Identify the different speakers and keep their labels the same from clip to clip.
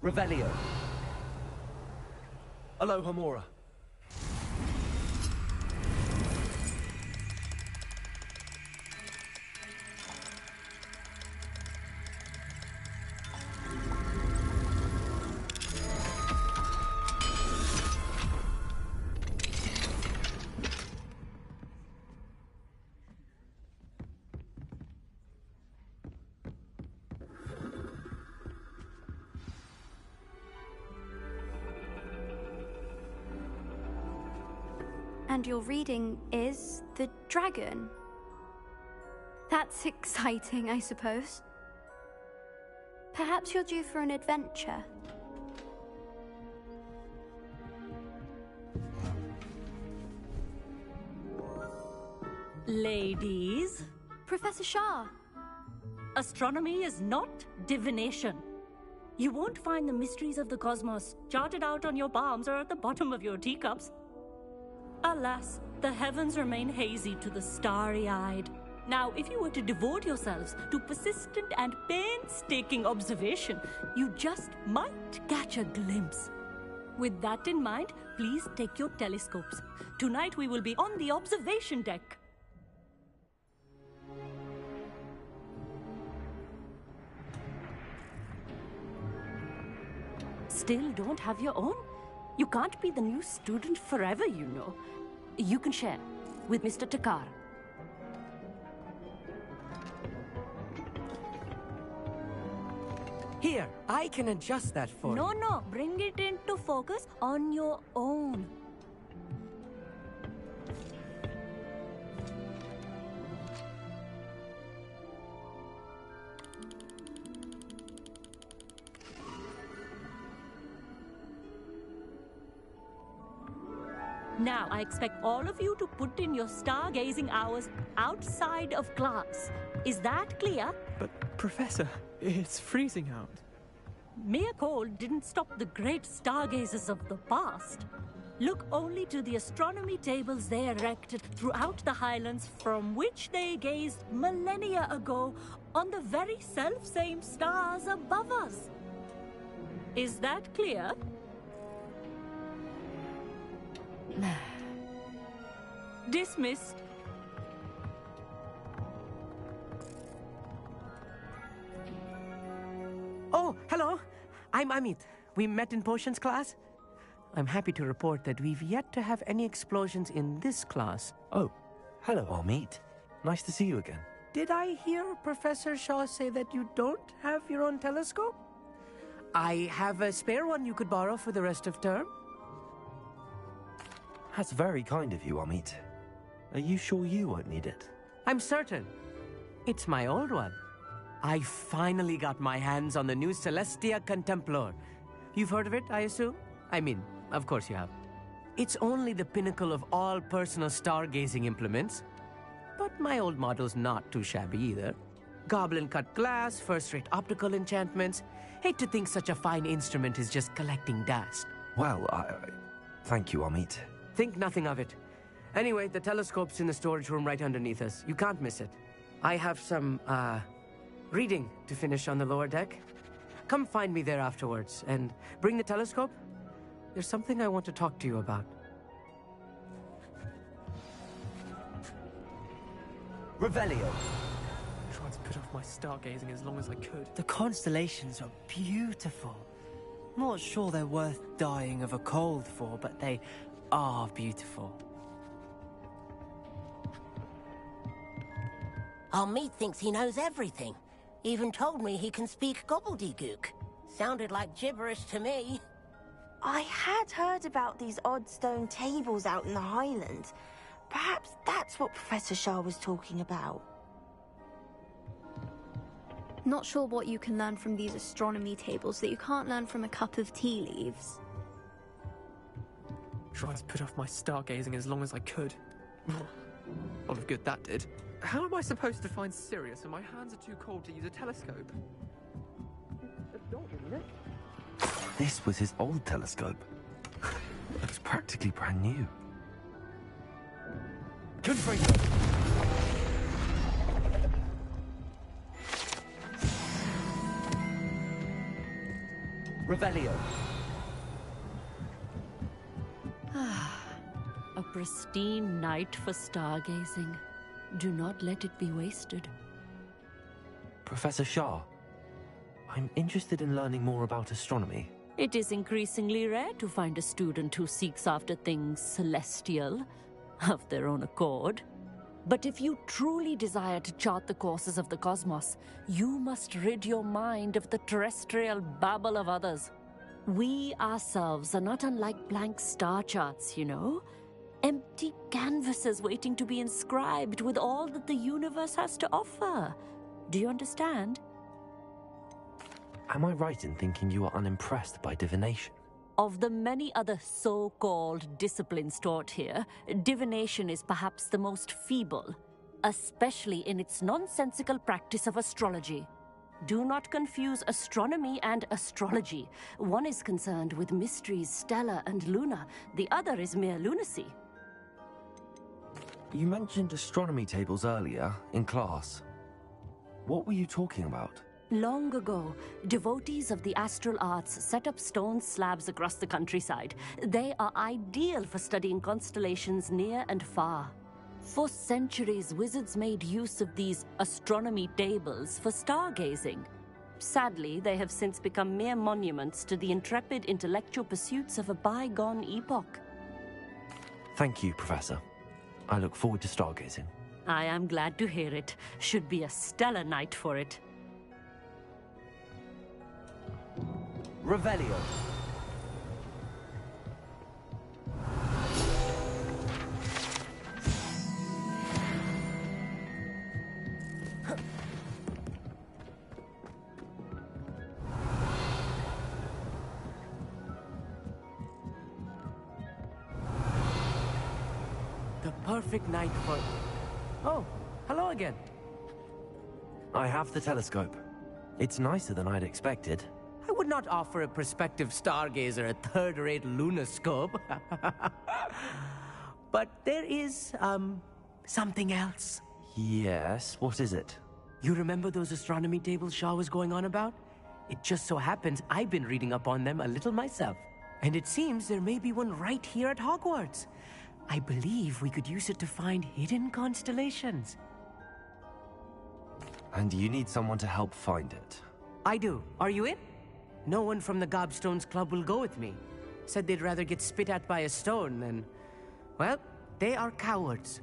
Speaker 1: Revelio. Alohomora.
Speaker 2: And your reading is the dragon. That's exciting, I suppose. Perhaps you're due for an adventure.
Speaker 3: Ladies,
Speaker 2: Professor Shah.
Speaker 3: astronomy is not divination. You won't find the mysteries of the cosmos charted out on your palms or at the bottom of your teacups. Alas, the heavens remain hazy to the starry-eyed. Now, if you were to devote yourselves to persistent and painstaking observation, you just might catch a glimpse. With that in mind, please take your telescopes. Tonight we will be on the observation deck. Still don't have your own? You can't be the new student forever, you know. You can share with Mr. Takar.
Speaker 4: Here, I can adjust that for you.
Speaker 3: No, bring it into focus on your own. Now, I expect all of you to put in your stargazing hours outside of class. Is that clear?
Speaker 5: But, Professor, it's freezing out.
Speaker 3: Mere cold didn't stop the great stargazers of the past. Look only to the astronomy tables they erected throughout the highlands from which they gazed millennia ago on the very self-same stars above us. Is that clear? Dismissed.
Speaker 4: Oh, hello. I'm Amit. We met in potions class. I'm happy to report that we've yet to have any explosions in this class.
Speaker 1: Oh, hello, Amit. Nice to see you again.
Speaker 4: Did I hear Professor Shaw say that you don't have your own telescope? I have a spare one you could borrow for the rest of term.
Speaker 1: That's very kind of you, Amit. Are you sure you won't need it?
Speaker 4: I'm certain. It's my old one. I finally got my hands on the new Celestia Contemplar. You've heard of it, I assume? I mean, of course you have. It's only the pinnacle of all personal stargazing implements. But my old model's not too shabby either. Goblin-cut glass, first-rate optical enchantments. Hate to think such a fine instrument is just collecting dust.
Speaker 1: Well, thank you, Amit.
Speaker 4: Think nothing of it. Anyway, the telescope's in the storage room right underneath us. You can't miss it. I have some, reading to finish on the lower deck. Come find me there afterwards, and bring the telescope. There's something I want to talk to you about.
Speaker 1: Revelio.
Speaker 5: Tried to put off my stargazing as long as I could.
Speaker 6: The constellations are beautiful. Not sure they're worth dying of a cold for, but they are beautiful.
Speaker 7: Amit thinks he knows everything. Even told me he can speak gobbledygook. Sounded like gibberish to me.
Speaker 8: I had heard about these odd stone tables out in the Highlands. Perhaps that's what Professor Shah was talking about.
Speaker 2: Not sure what you can learn from these astronomy tables that you can't learn from a cup of tea leaves.
Speaker 5: Tried to put off my stargazing as long as I could. A lot of good that did. How am I supposed to find Sirius when my hands are too cold to use a telescope?
Speaker 1: This was his old telescope. It was practically brand new. Confringo! Revelio.
Speaker 3: A pristine night for stargazing. Do not let it be wasted.
Speaker 1: Professor Shah, I'm interested in learning more about astronomy.
Speaker 3: It is increasingly rare to find a student who seeks after things celestial, of their own accord. But if you truly desire to chart the courses of the cosmos, you must rid your mind of the terrestrial babble of others. We ourselves are not unlike blank star charts, you know? Empty canvases waiting to be inscribed with all that the universe has to offer. Do you understand?
Speaker 1: Am I right in thinking you are unimpressed by divination?
Speaker 3: Of the many other so-called disciplines taught here, divination is perhaps the most feeble, especially in its nonsensical practice of astrology. Do not confuse astronomy and astrology. One is concerned with mysteries stellar and lunar, the other is mere lunacy.
Speaker 1: You mentioned astronomy tables earlier, in class. What were you talking about?
Speaker 3: Long ago, devotees of the astral arts set up stone slabs across the countryside. They are ideal for studying constellations near and far. For centuries, wizards made use of these astronomy tables for stargazing. Sadly, they have since become mere monuments to the intrepid intellectual pursuits of a bygone epoch.
Speaker 1: Thank you, Professor. I look forward to stargazing.
Speaker 3: I am glad to hear it. Should be a stellar night for it.
Speaker 1: Revelio.
Speaker 4: The perfect night for... Oh, hello again.
Speaker 1: I have the telescope. It's nicer than I'd expected.
Speaker 4: I would not offer a prospective stargazer a third-rate lunoscope. But there is, something else.
Speaker 1: Yes, what is it?
Speaker 4: You remember those astronomy tables Shaw was going on about? It just so happens I've been reading up on them a little myself. And it seems there may be one right here at Hogwarts. I believe we could use it to find hidden constellations.
Speaker 1: And you need someone to help find it.
Speaker 4: I do. Are you in? No one from the Gobstones Club will go with me. Said they'd rather get spit at by a stone than... Well, they are cowards.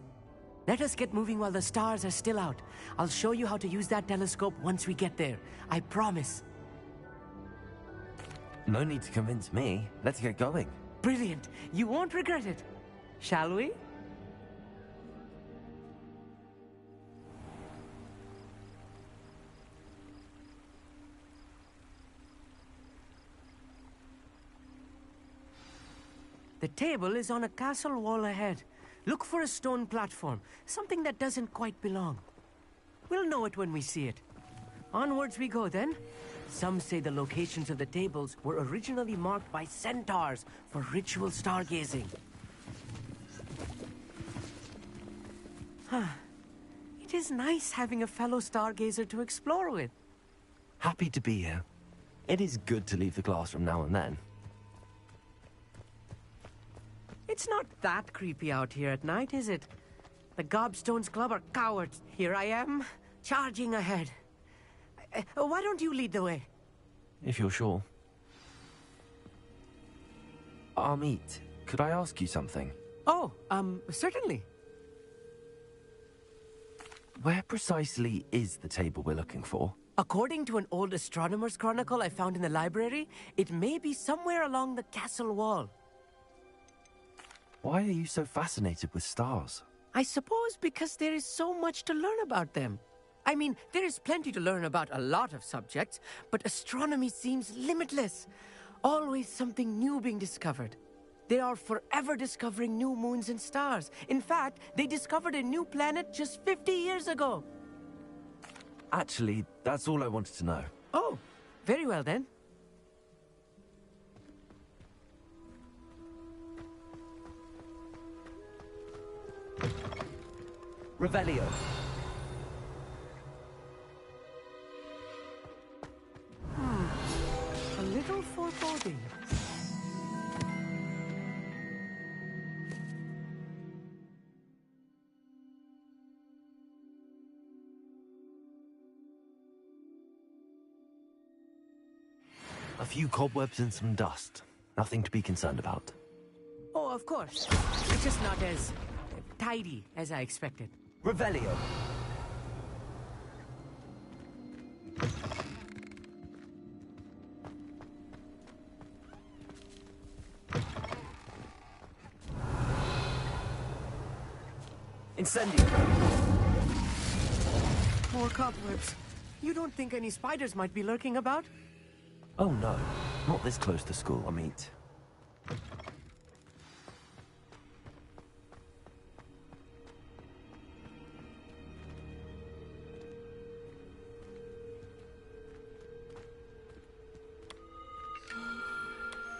Speaker 4: Let us get moving while the stars are still out. I'll show you how to use that telescope once we get there. I promise.
Speaker 1: No need to convince me. Let's get going.
Speaker 4: Brilliant. You won't regret it. Shall we? The table is on a castle wall ahead. Look for a stone platform, something that doesn't quite belong. We'll know it when we see it. Onwards we go then. Some say the locations of the tables were originally marked by centaurs for ritual stargazing. It is nice having a fellow stargazer to explore with.
Speaker 1: Happy to be here. It is good to leave the classroom now and then.
Speaker 4: It's not that creepy out here at night, is it? The Gobstones Club are cowards. Here I am, charging ahead. Why don't you lead the way?
Speaker 1: If you're sure. Amit, could I ask you something?
Speaker 4: Oh, certainly.
Speaker 1: Where precisely is the table we're looking for?
Speaker 4: According to an old astronomer's chronicle I found in the library, it may be somewhere along the castle wall.
Speaker 1: Why are you so fascinated with stars?
Speaker 4: I suppose because there is so much to learn about them. I mean, there is plenty to learn about a lot of subjects, but astronomy seems limitless. Always something new being discovered. They are forever discovering new moons and stars. In fact, they discovered a new planet just 50 years ago.
Speaker 1: Actually, that's all I wanted to know.
Speaker 4: Oh, very well then.
Speaker 1: Revelio.
Speaker 4: A little little foreboding.
Speaker 1: A few cobwebs and some dust. Nothing to be concerned about.
Speaker 4: Oh, of course. It's just not as tidy as I expected.
Speaker 1: Revelio. Incendio.
Speaker 4: More cobwebs. You don't think any spiders might be lurking about?
Speaker 1: Oh no, not this close to school, Amit.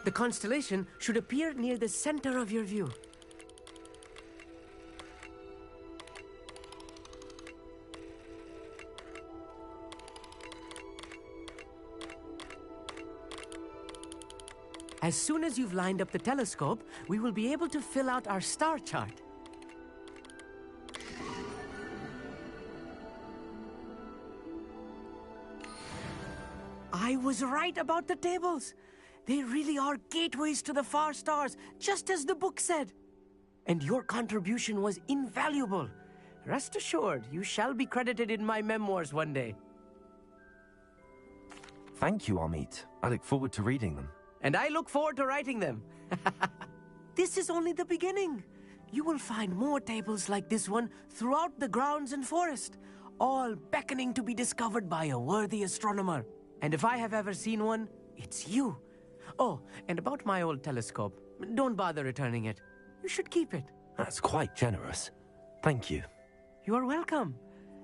Speaker 4: The constellation should appear near the center of your view. As soon as you've lined up the telescope, we will be able to fill out our star chart. I was right about the tables. They really are gateways to the far stars, just as the book said. And your contribution was invaluable. Rest assured, you shall be credited in my memoirs one day.
Speaker 1: Thank you, Amit. I look forward to reading them.
Speaker 4: And I look forward to writing them. This is only the beginning. You will find more tables like this one throughout the grounds and forest, all beckoning to be discovered by a worthy astronomer. And if I have ever seen one, it's you. Oh, and about my old telescope, don't bother returning it. You should keep it.
Speaker 1: That's quite generous. Thank you.
Speaker 4: You are welcome.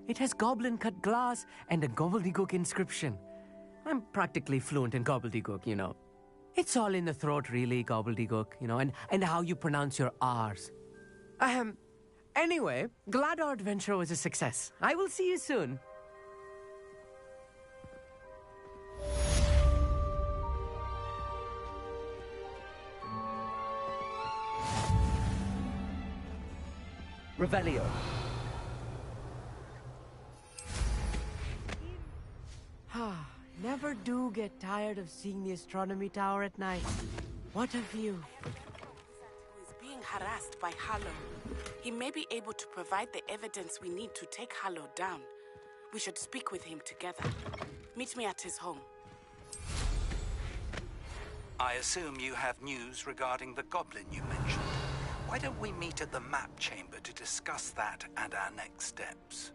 Speaker 4: It has goblin-cut glass and a gobbledygook inscription. I'm practically fluent in gobbledygook, you know. It's all in the throat, really, gobbledygook, you know, and how you pronounce your R's. Anyway, glad our adventure was a success. I will see you soon.
Speaker 1: Revelio.
Speaker 4: Never do get tired of seeing the astronomy tower at night. What a view.
Speaker 9: Who is being harassed by Harlow. He may be able to provide the evidence we need to take Harlow down. We should speak with him together. Meet me at his home.
Speaker 10: I assume you have news regarding the goblin you mentioned. Why don't we meet at the map chamber to discuss that and our next steps?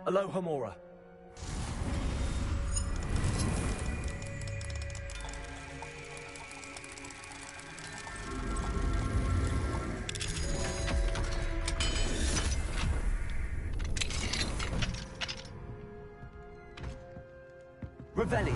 Speaker 1: Aloha Mora. Revelio.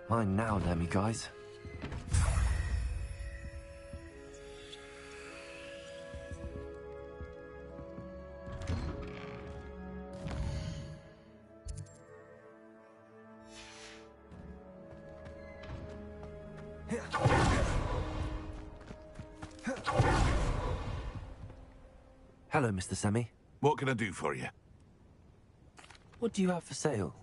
Speaker 1: Mine now, Lemmy guys. Hello, Mr. Semi.
Speaker 11: What can I do for you?
Speaker 1: What do you have for sale?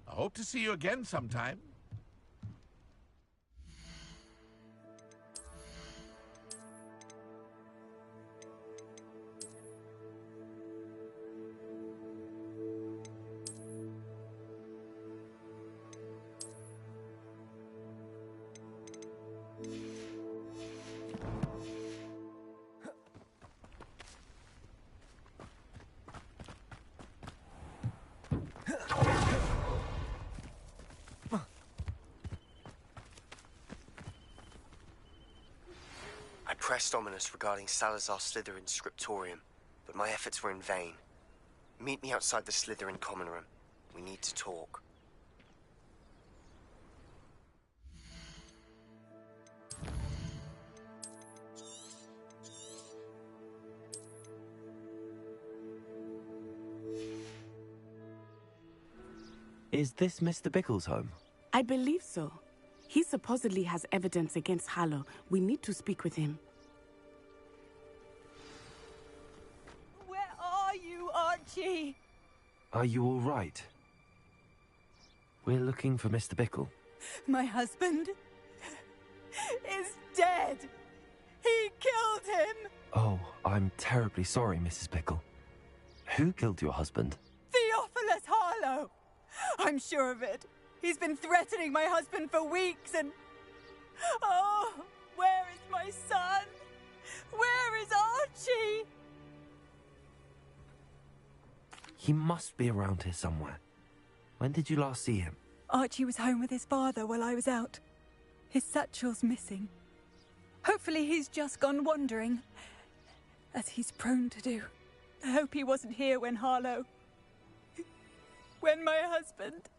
Speaker 11: I hope to see you again sometime.
Speaker 12: I pressed Ominous regarding Salazar Slytherin's scriptorium, but my efforts were in vain. Meet me outside the Slytherin common room. We need to talk.
Speaker 1: Is this Mr. Bickle's home?
Speaker 13: I believe so. He supposedly has evidence against Harlow. We need to speak with him.
Speaker 14: Where are you, Archie?
Speaker 1: Are you all right? We're looking for Mr. Bickle.
Speaker 14: My husband is dead. He killed him.
Speaker 1: Oh, I'm terribly sorry, Mrs. Bickle. Who killed your husband?
Speaker 14: Theophilus Harlow. I'm sure of it. He's been threatening my husband for weeks and... Oh, where is my son? Where is Archie?
Speaker 1: He must be around here somewhere. When did you last see him?
Speaker 14: Archie was home with his father while I was out. His satchel's missing. Hopefully he's just gone wandering, as he's prone to do. I hope he wasn't here when Harlow... when my husband...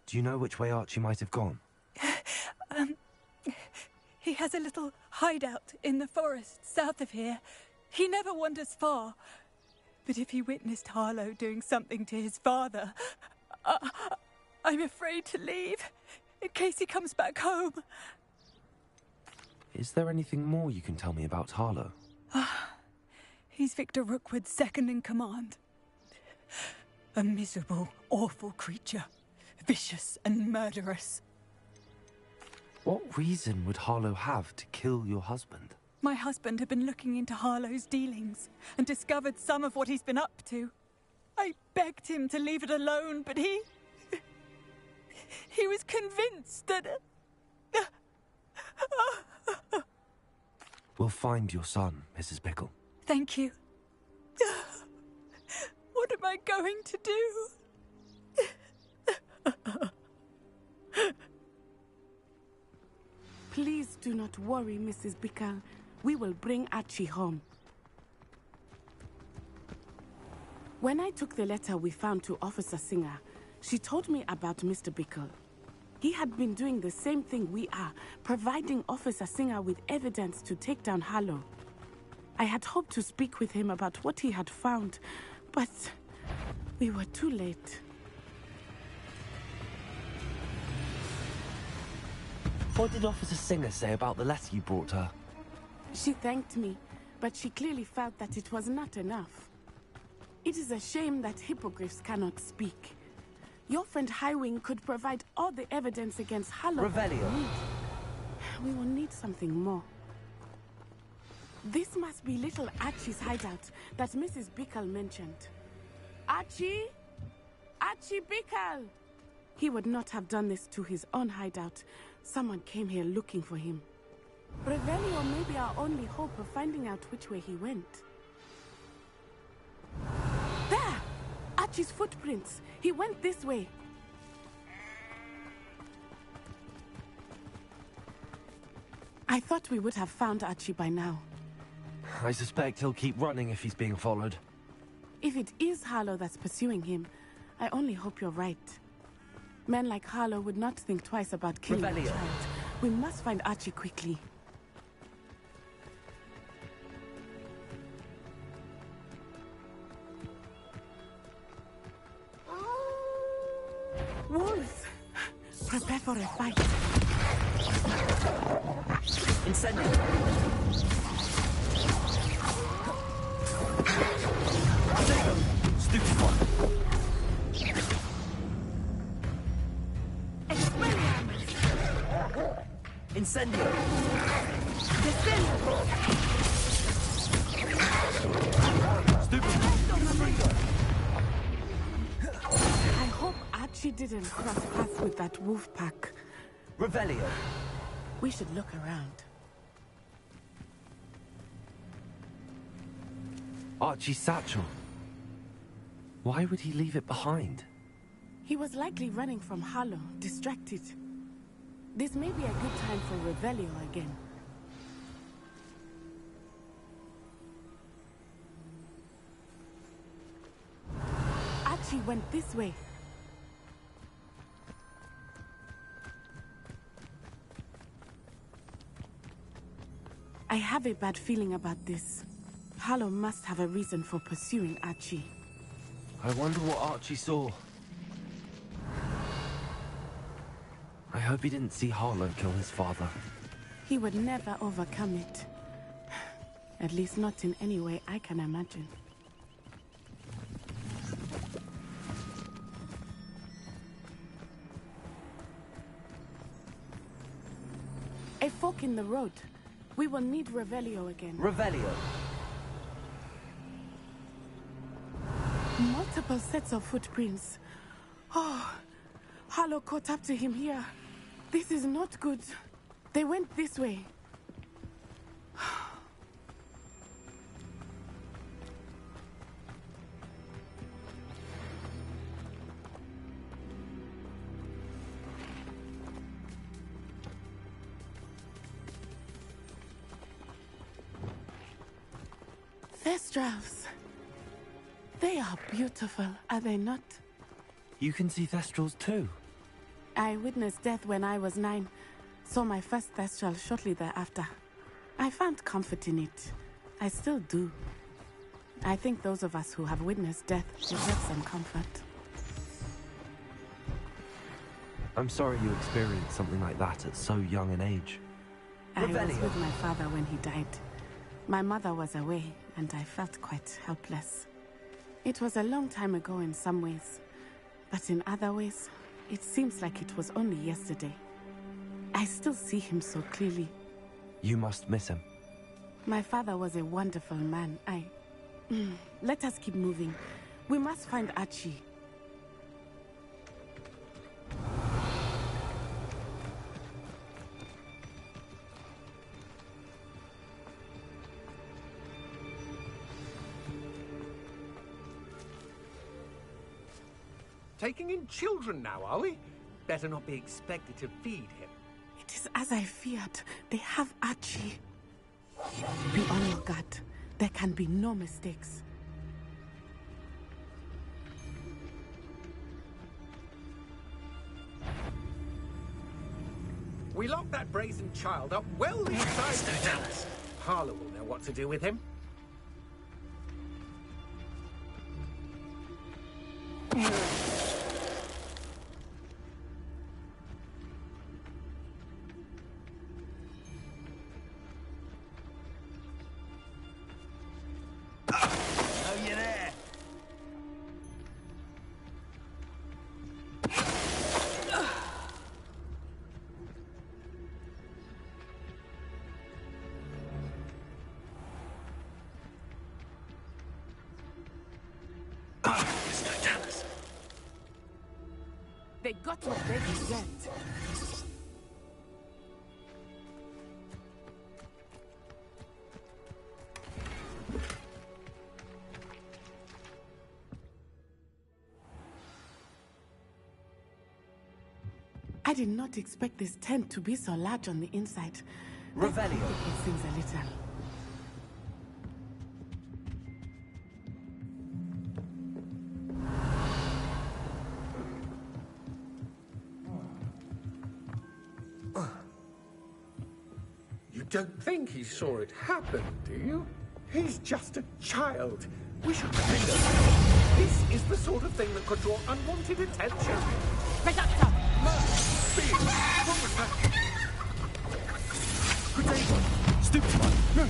Speaker 1: Do you know which way Archie might have gone?
Speaker 14: He has a little hideout in the forest south of here. He never wanders far. But if he witnessed Harlow doing something to his father, I'm afraid to leave, in case he comes back home.
Speaker 1: Is there anything more you can tell me about Harlow?
Speaker 14: He's Victor Rookwood's second in command. A miserable, awful creature. Vicious and murderous.
Speaker 1: What reason would Harlow have to kill your husband?
Speaker 14: My husband had been looking into Harlow's dealings and discovered some of what he's been up to. I begged him to leave it alone, but he was convinced that...
Speaker 1: We'll find your son, Mrs. Bickle.
Speaker 14: Thank you. What am I going to do?
Speaker 13: Please do not worry, Mrs. Bickle. We will bring Archie home. When I took the letter we found to Officer Singer, she told me about Mr. Bickle. He had been doing the same thing we are, providing Officer Singer with evidence to take down Harlow. I had hoped to speak with him about what he had found, but we were too late.
Speaker 1: What did Officer Singer say about the letter you brought her?
Speaker 13: She thanked me, but she clearly felt that it was not enough. It is a shame that hippogriffs cannot speak. Your friend Highwing could provide all the evidence against Harlow.
Speaker 1: Revelio.
Speaker 13: We will need something more. This must be little Archie's hideout that Mrs. Bickle mentioned. Archie? Archie Bickle! He would not have done this to his own hideout. Someone came here looking for him. Revelio may be our only hope of finding out which way he went. There! Archie's footprints. He went this way. I thought we would have found Archie by now.
Speaker 1: I suspect he'll keep running if he's being followed.
Speaker 13: If it is Harlow that's pursuing him, I only hope you're right. Men like Harlow would not think twice about killing a child. We must find Archie quickly. Wolves! Prepare for a fight.
Speaker 1: Incendio! Stupid one! Incendio! Stupid!
Speaker 13: I hope Archie didn't cross paths with that wolf pack.
Speaker 1: Revelio!
Speaker 13: We should look around.
Speaker 1: Archie's satchel. Why would he leave it behind?
Speaker 13: He was likely running from Harlow, distracted. This may be a good time for Revelio again. Archie went this way. I have a bad feeling about this. Harlow must have a reason for pursuing Archie.
Speaker 1: I wonder what Archie saw. I hope he didn't see Harlow kill his father.
Speaker 13: He would never overcome it. At least not in any way I can imagine. A fork in the road. We will need Revelio again.
Speaker 1: Revelio.
Speaker 13: Multiple sets of footprints. Oh, Harlow caught up to him here. This is not good. They went this way. Thestrals. They are beautiful, are they not?
Speaker 1: You can see Thestrals too.
Speaker 13: I witnessed death when I was 9. Saw my first Thestral shortly thereafter. I found comfort in it. I still do. I think those of us who have witnessed death deserve some comfort.
Speaker 1: I'm sorry you experienced something like that at so young an age.
Speaker 13: I was with my father when he died. My mother was away, and I felt quite helpless. It was a long time ago in some ways, but in other ways, it seems like it was only yesterday. I still see him so clearly.
Speaker 1: You must miss him.
Speaker 13: My father was a wonderful man. Let us keep moving. We must find Archie.
Speaker 15: Taking in children now, are we? Better not be expected to feed him.
Speaker 13: It is as I feared. They have Archie. Be on your guard. There can be no mistakes.
Speaker 15: We locked that brazen child up well inside the house. Harlow will know what to do with him.
Speaker 13: They got what they deserved. I did not expect this tent to be so large on the inside.
Speaker 1: Revelio.
Speaker 13: It seems a little.
Speaker 15: You don't think he saw it happen, do you? He's just a child. We should remember. This is the sort of thing that could draw unwanted attention.
Speaker 13: Reductor!
Speaker 15: What was that?
Speaker 1: Potato! Stupid one!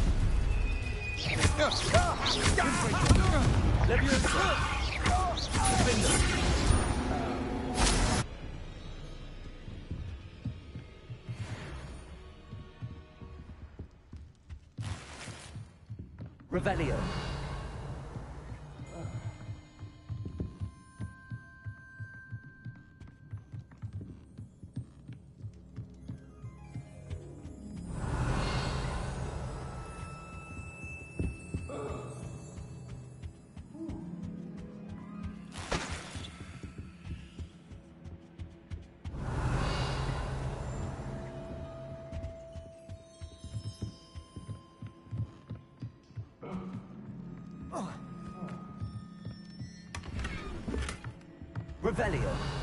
Speaker 1: Revelio. Revelio.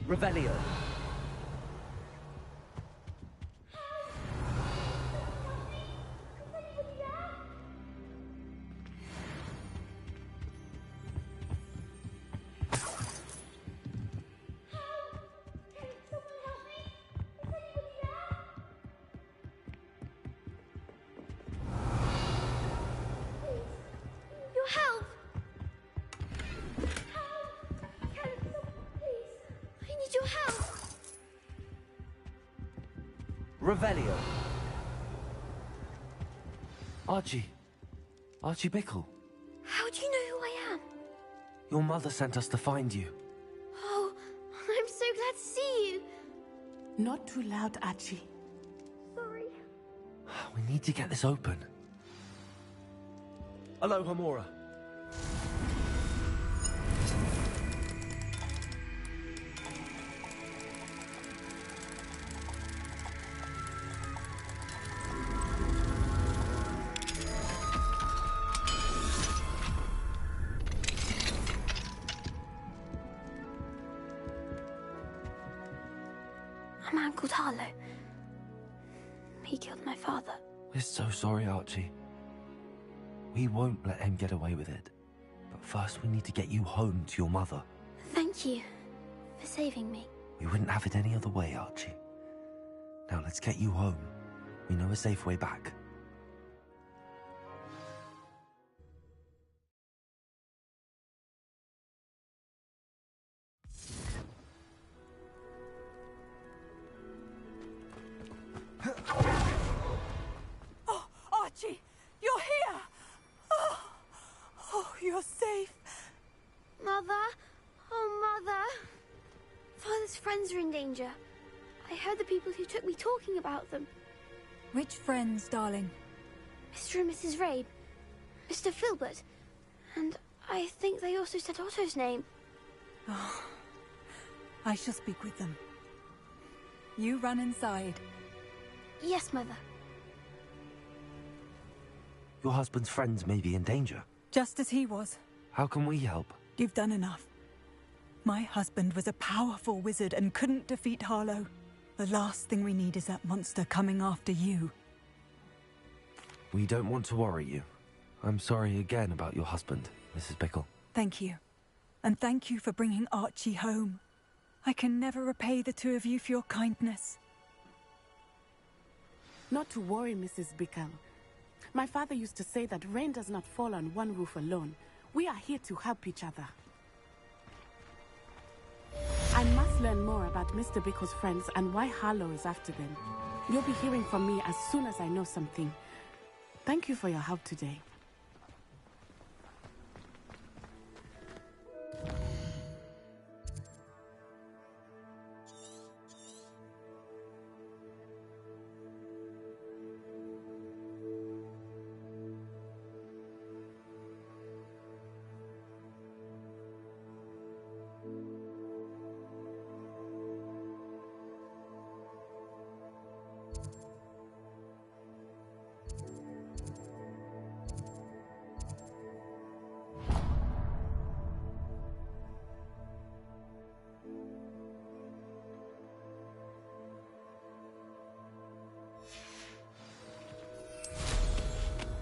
Speaker 1: Revelio.
Speaker 2: Your help! I need your help!
Speaker 1: Revelio. Archie Bickle.
Speaker 2: How do you know who I am?
Speaker 1: Your mother sent us to find you.
Speaker 2: Oh, I'm so glad to see you.
Speaker 13: Not too loud, Archie.
Speaker 2: Sorry.
Speaker 1: We need to get this open. Hello, Hamura.
Speaker 2: A man called Harlow. He killed my father.
Speaker 1: We're so sorry, Archie. We won't let him get away with it. But first we need to get you home to your mother.
Speaker 2: Thank you for saving me.
Speaker 1: We wouldn't have it any other way, Archie. Now let's get you home. We know a safe way back.
Speaker 14: Oh, Archie, you're here! Oh, you're safe.
Speaker 2: Mother? Oh, Mother. Father's friends are in danger. I heard the people who took me talking about them.
Speaker 14: Which friends, darling?
Speaker 2: Mr. and Mrs. Rabe, Mr. Filbert, and I think they also said Otto's name.
Speaker 14: Oh, I shall speak with them. You run inside.
Speaker 2: Yes, Mother.
Speaker 1: Your husband's friends may be in danger.
Speaker 14: Just as he was.
Speaker 1: How can we help?
Speaker 14: You've done enough. My husband was a powerful wizard and couldn't defeat Harlow. The last thing we need is that monster coming after you.
Speaker 1: We don't want to worry you. I'm sorry again about your husband, Mrs. Bickle.
Speaker 14: Thank you. And thank you for bringing Archie home. I can never repay the two of you for your kindness.
Speaker 13: Not to worry, Mrs. Bickle. My father used to say that rain does not fall on one roof alone. We are here to help each other. I must learn more about Mr. Bickle's friends and why Harlow is after them. You'll be hearing from me as soon as I know something. Thank you for your help today.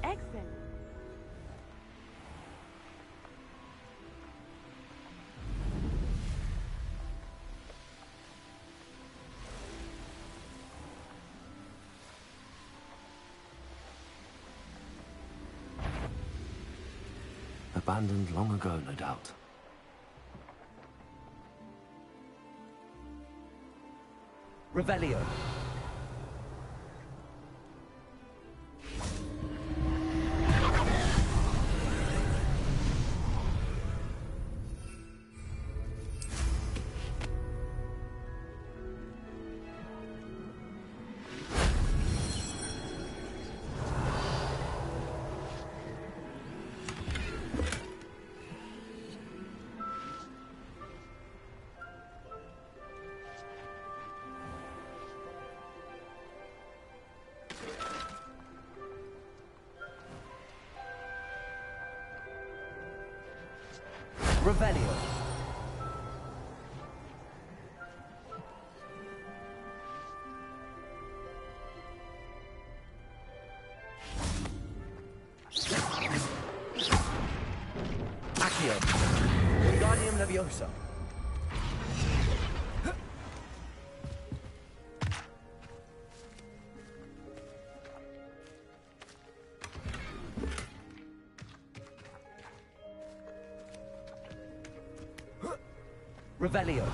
Speaker 13: Excellent.
Speaker 1: Abandoned long ago, no doubt. Revelio. Revelio. Accio. Wingardium Leviosa. Revelio.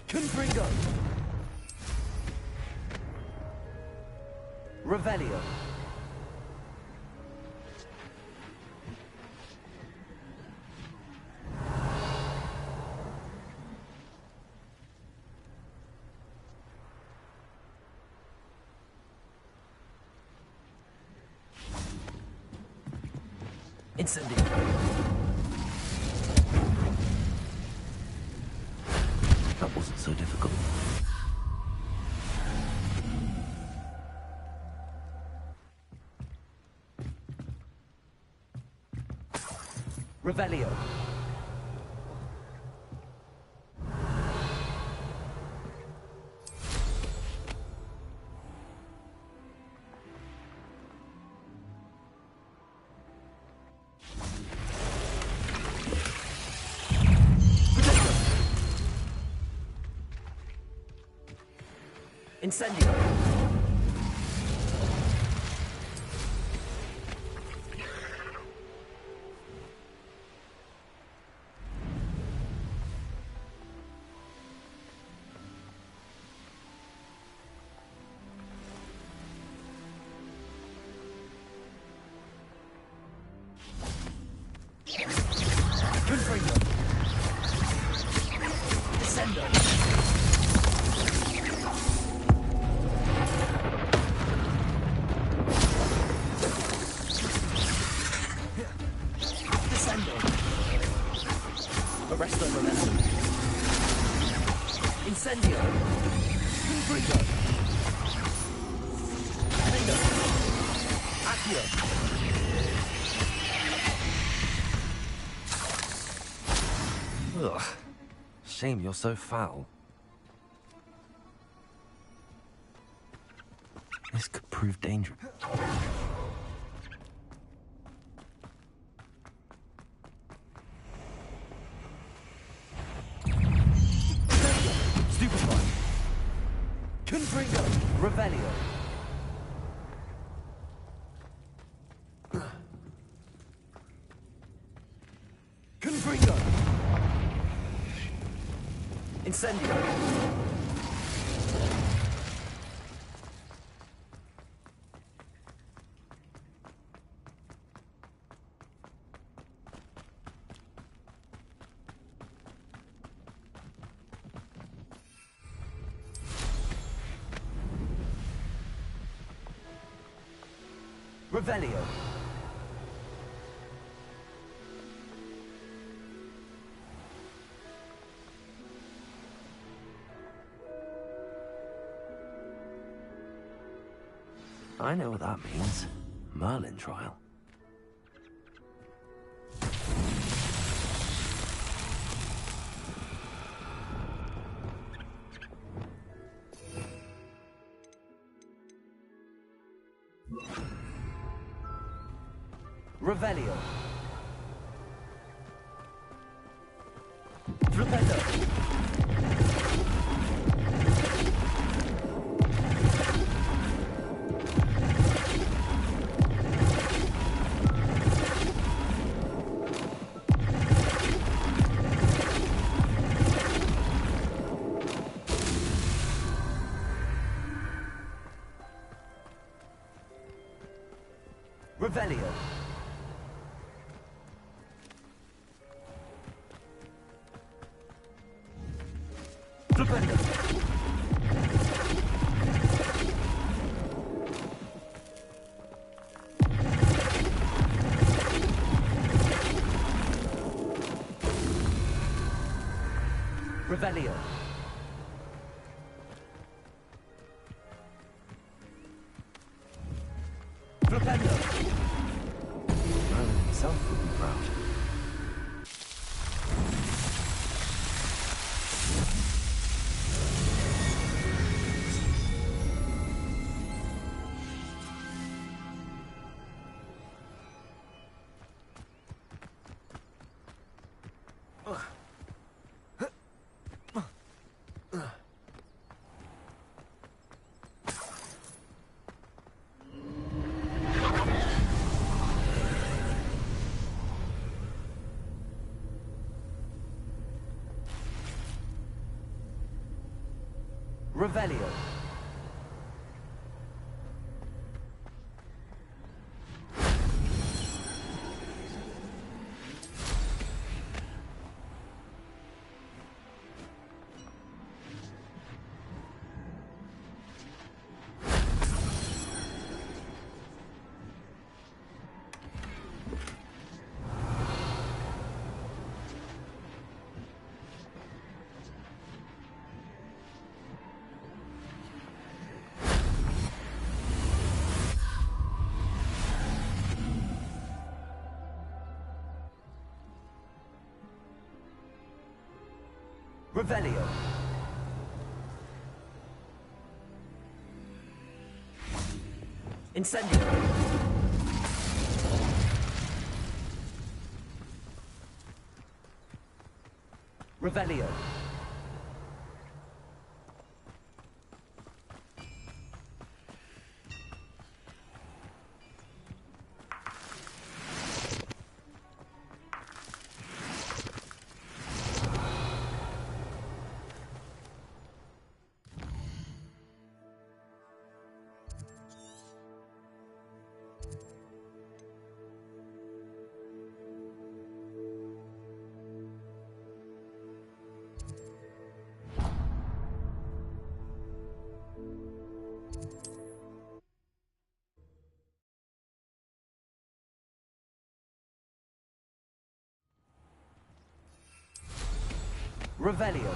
Speaker 1: Confringo. Revelio. Incendio. That wasn't so difficult. Revelio. Incendio. Confringo. Descendo. Arrest the momentum. Incendio. Confringo. Bingo. Accio. Ugh. Shame you're so foul. This could prove dangerous. Stupefy. Confringo. Revelio. Confringo. Incendio. Revelio. I know what that means. Merlin trial. Revelio. Flipendo. Revelio. Flipendo. Revelio. Flipendo. Merlin himself would be proud. Revelio. Revelio. Incendio. Revelio. Revelio.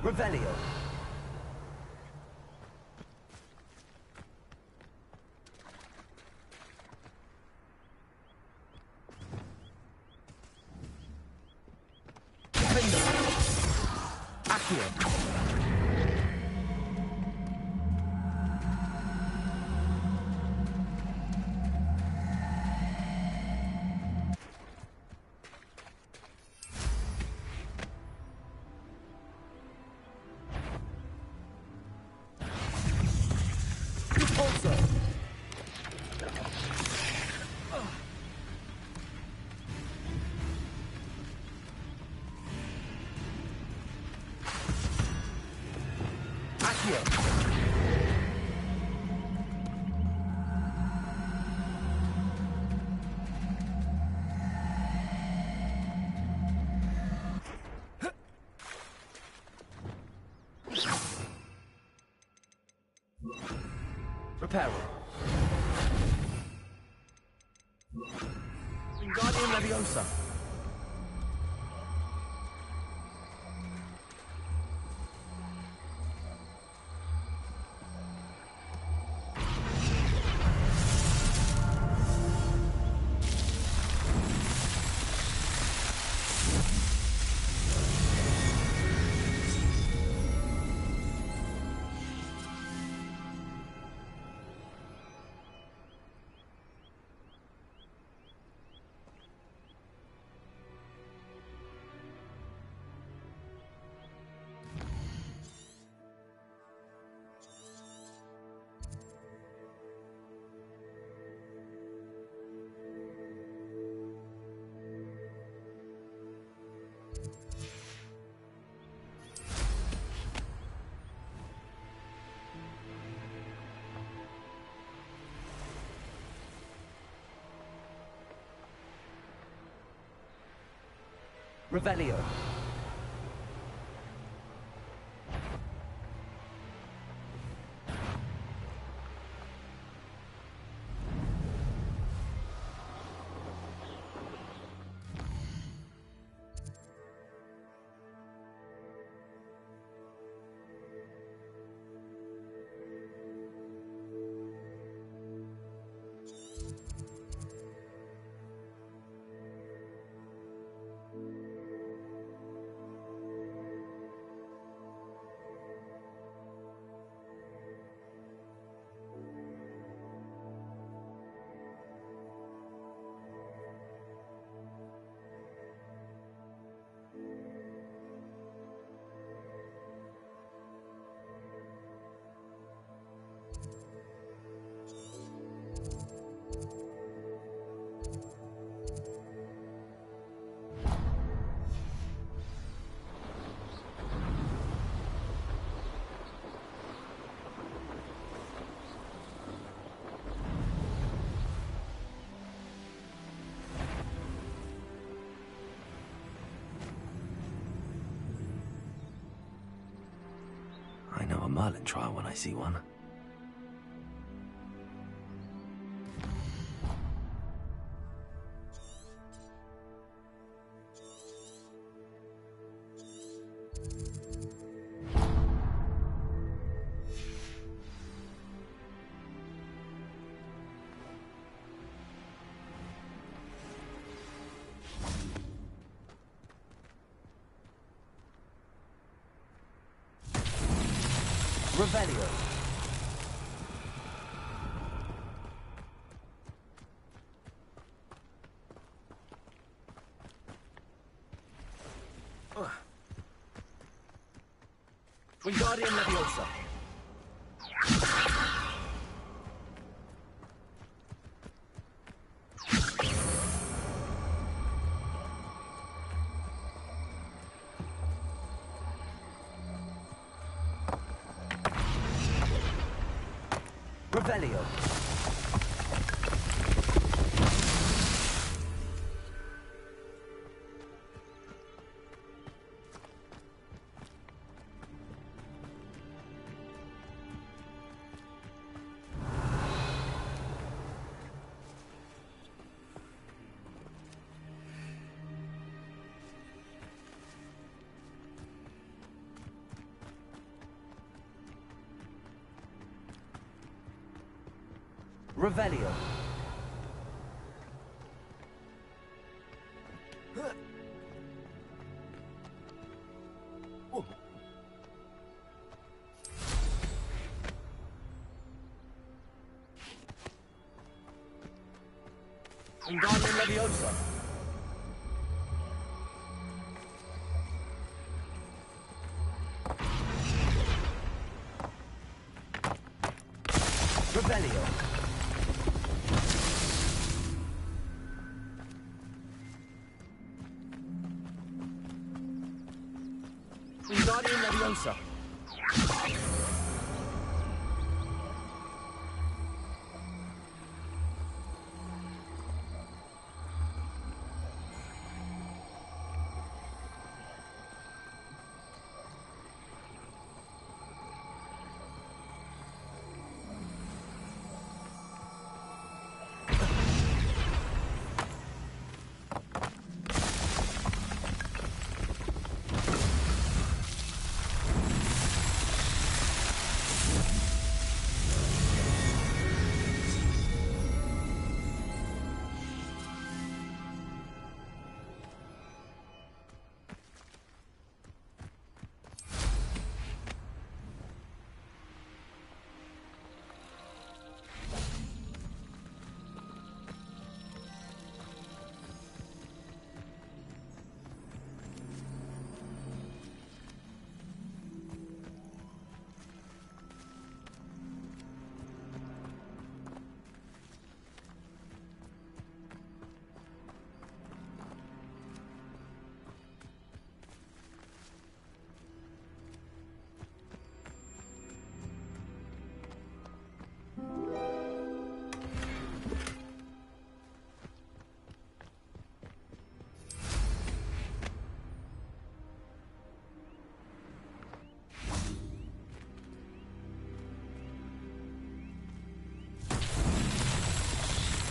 Speaker 1: Revelio. Defendo. Accio. Also. Accio. Reparo. Wingardium Leviosa. Revelio. Merlin trial when I see one. Revelio. Wingardium Leviosa. Revelio. Revelio. Wingardium Leviosa. Revelio. Wingardium Leviosa.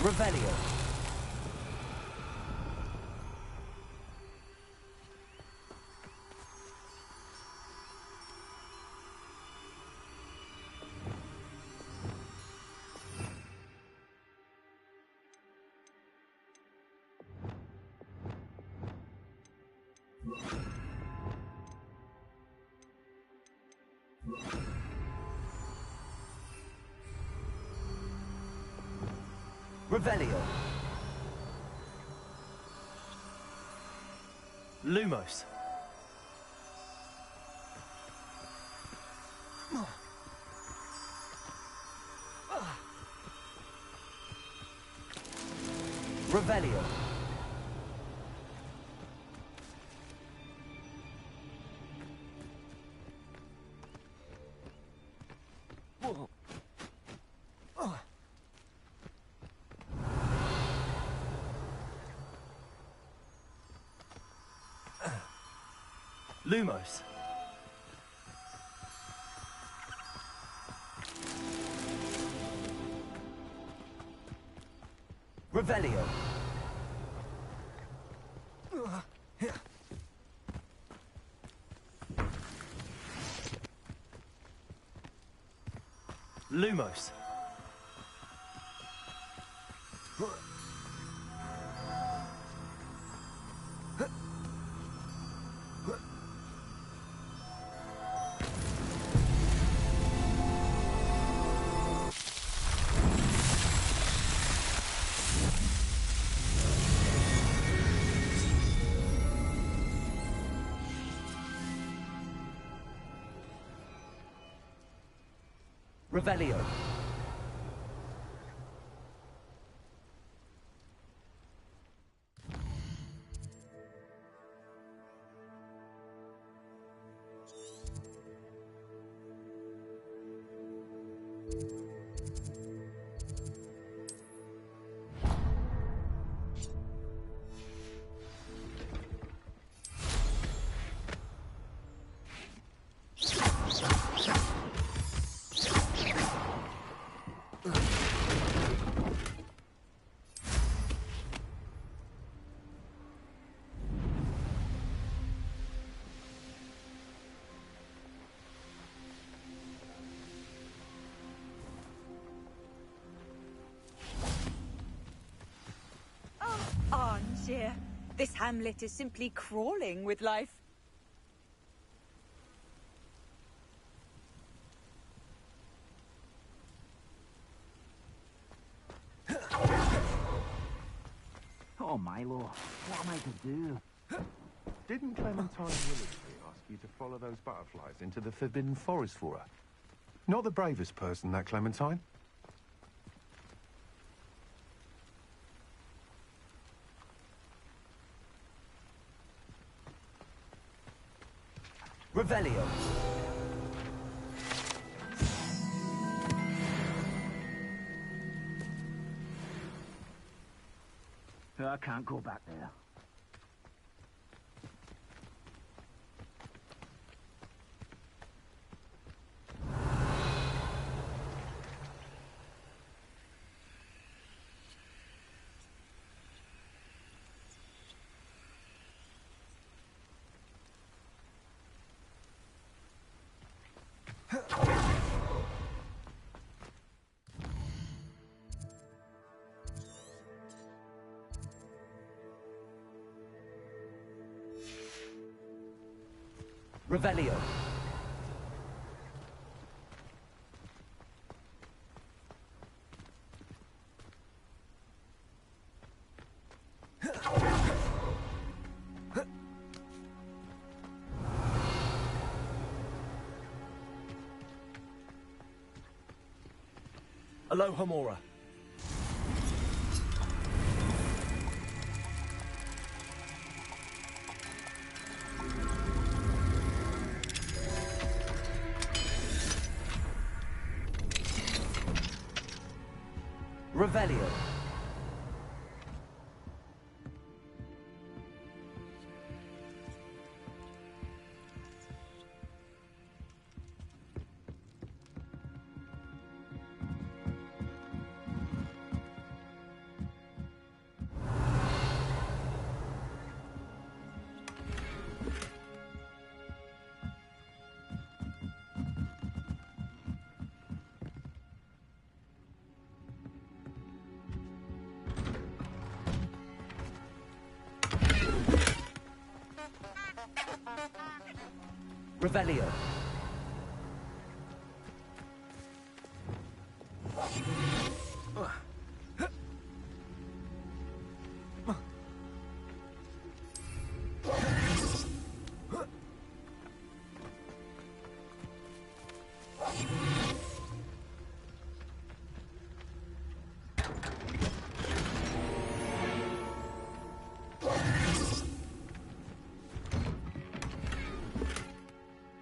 Speaker 1: Revelio. Revelio. Lumos. Revelio. Lumos. Revelio. Lumos. Revelio.
Speaker 14: Dear, this hamlet is simply crawling with life.
Speaker 16: Oh, Milo, what am I to do?
Speaker 17: Didn't Clementine Willisby ask you to follow those butterflies into the Forbidden Forest for her? Not the bravest person, that Clementine.
Speaker 1: Revelio.
Speaker 16: I can't go back there.
Speaker 1: Revelio. Aloha Mora. Revelio. Revelio.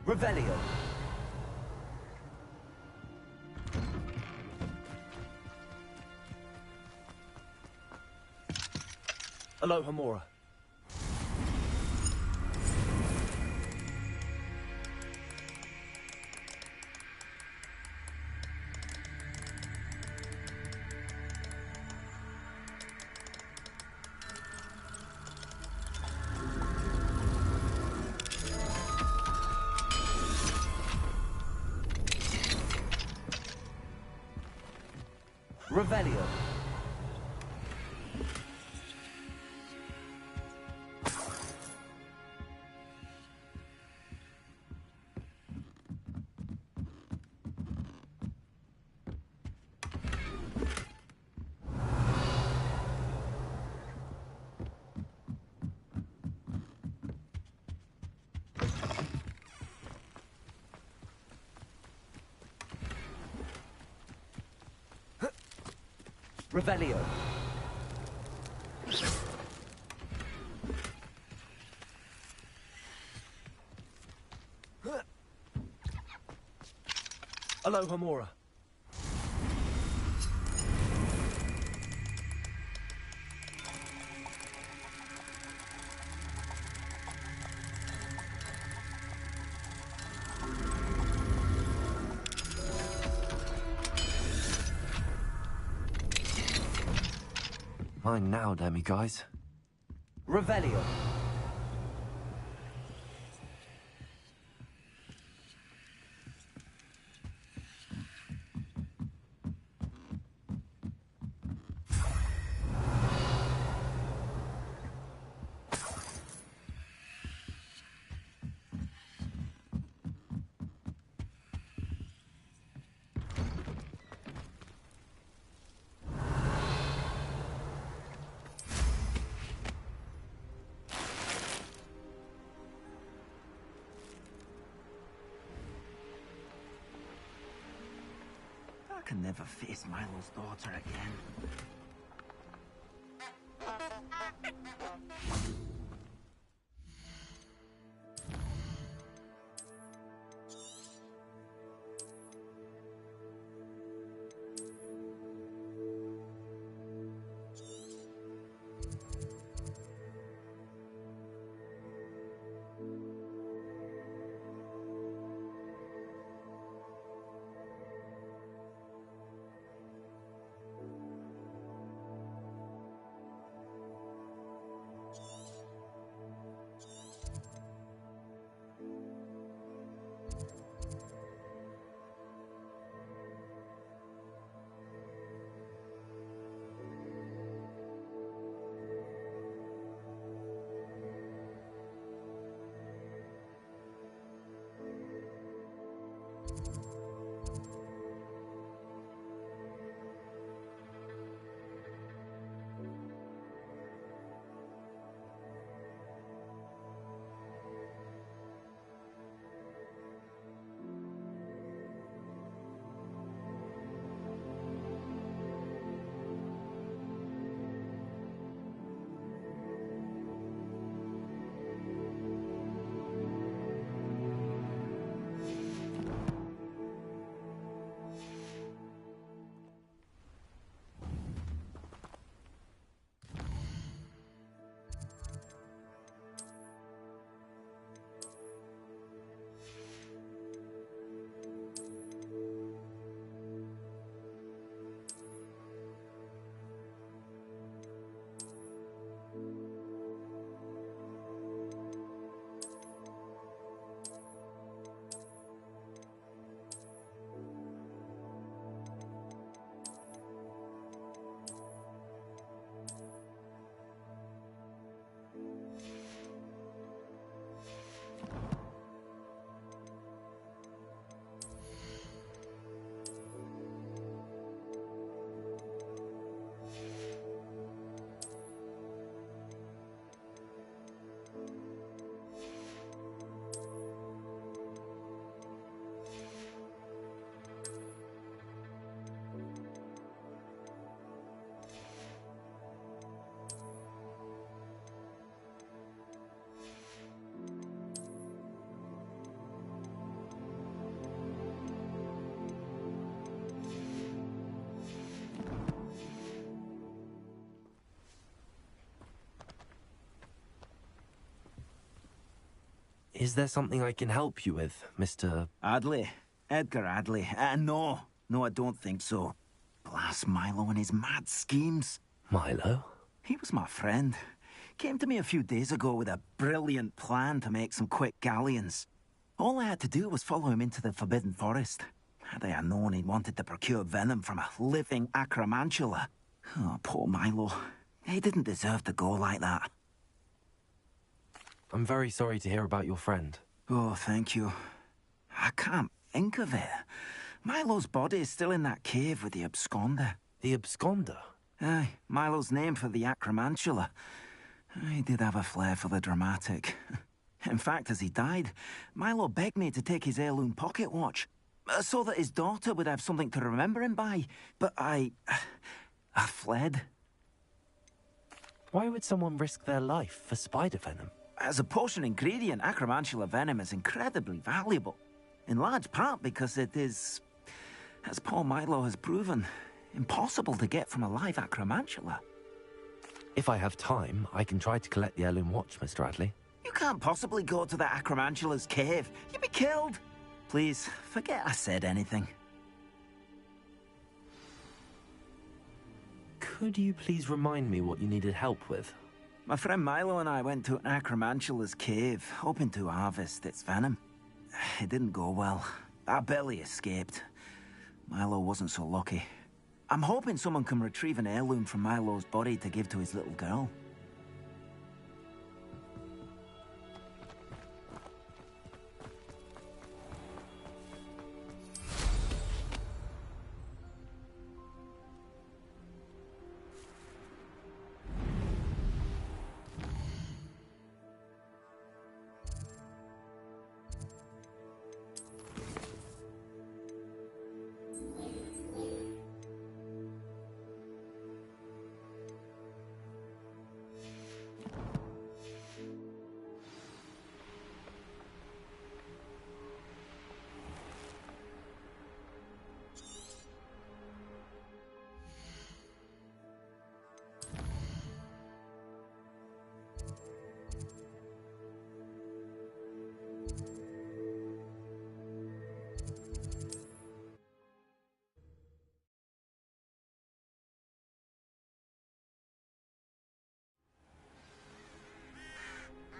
Speaker 1: Revelio. Aloha Mora. Revelio. Revelio. Aloha Mora. Mine now, Demi guys. Revelio.
Speaker 16: I can never face Milo's daughter again.
Speaker 1: Is there something I can help you with, Mr.
Speaker 16: Adley? Edgar Adley? No. No, I don't think so. Blast Milo and his mad schemes.
Speaker 1: Milo?
Speaker 16: He was my friend. Came to me a few days ago with a brilliant plan to make some quick galleons. All I had to do was follow him into the Forbidden Forest. Had I known he'd wanted to procure venom from a living acromantula. Oh, poor Milo. He didn't deserve to go like that.
Speaker 1: I'm very sorry to hear about your friend.
Speaker 16: Oh, thank you. I can't think of it. Milo's body is still in that cave with the absconder.
Speaker 1: The absconder?
Speaker 16: Aye, Milo's name for the acromantula. He did have a flair for the dramatic. In fact, as he died, Milo begged me to take his heirloom pocket watch, so that his daughter would have something to remember him by. But I fled.
Speaker 1: Why would someone risk their life for spider venom?
Speaker 16: As a potion ingredient, acromantula venom is incredibly valuable. In large part because it is, as poor Milo has proven, impossible to get from a live acromantula.
Speaker 1: If I have time, I can try to collect the heirloom watch, Mr. Adley.
Speaker 16: You can't possibly go to the acromantula's cave. You'd be killed. Please, forget I said anything.
Speaker 1: Could you please remind me what you needed help with?
Speaker 16: My friend Milo and I went to an acromantula's cave, hoping to harvest its venom. It didn't go well. I barely escaped. Milo wasn't so lucky. I'm hoping someone can retrieve an heirloom from Milo's body to give to his little girl.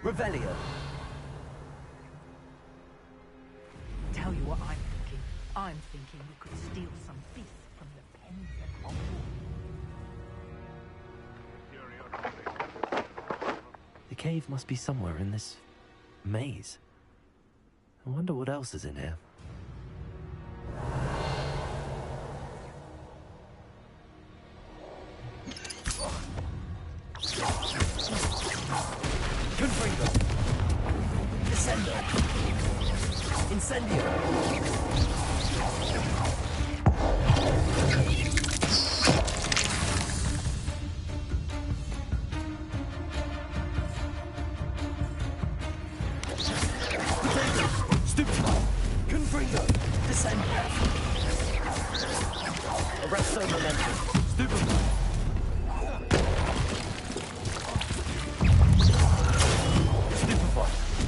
Speaker 1: Revelio.
Speaker 18: Tell you what I'm thinking. I'm thinking we could steal some beef from the pens at Hogwarts.
Speaker 1: The cave must be somewhere in this maze. I wonder what else is in here.
Speaker 19: Confringo. Descendo. Incendio. Stupefy. Confringo. Descendo. Arresto momentum. Stupefy.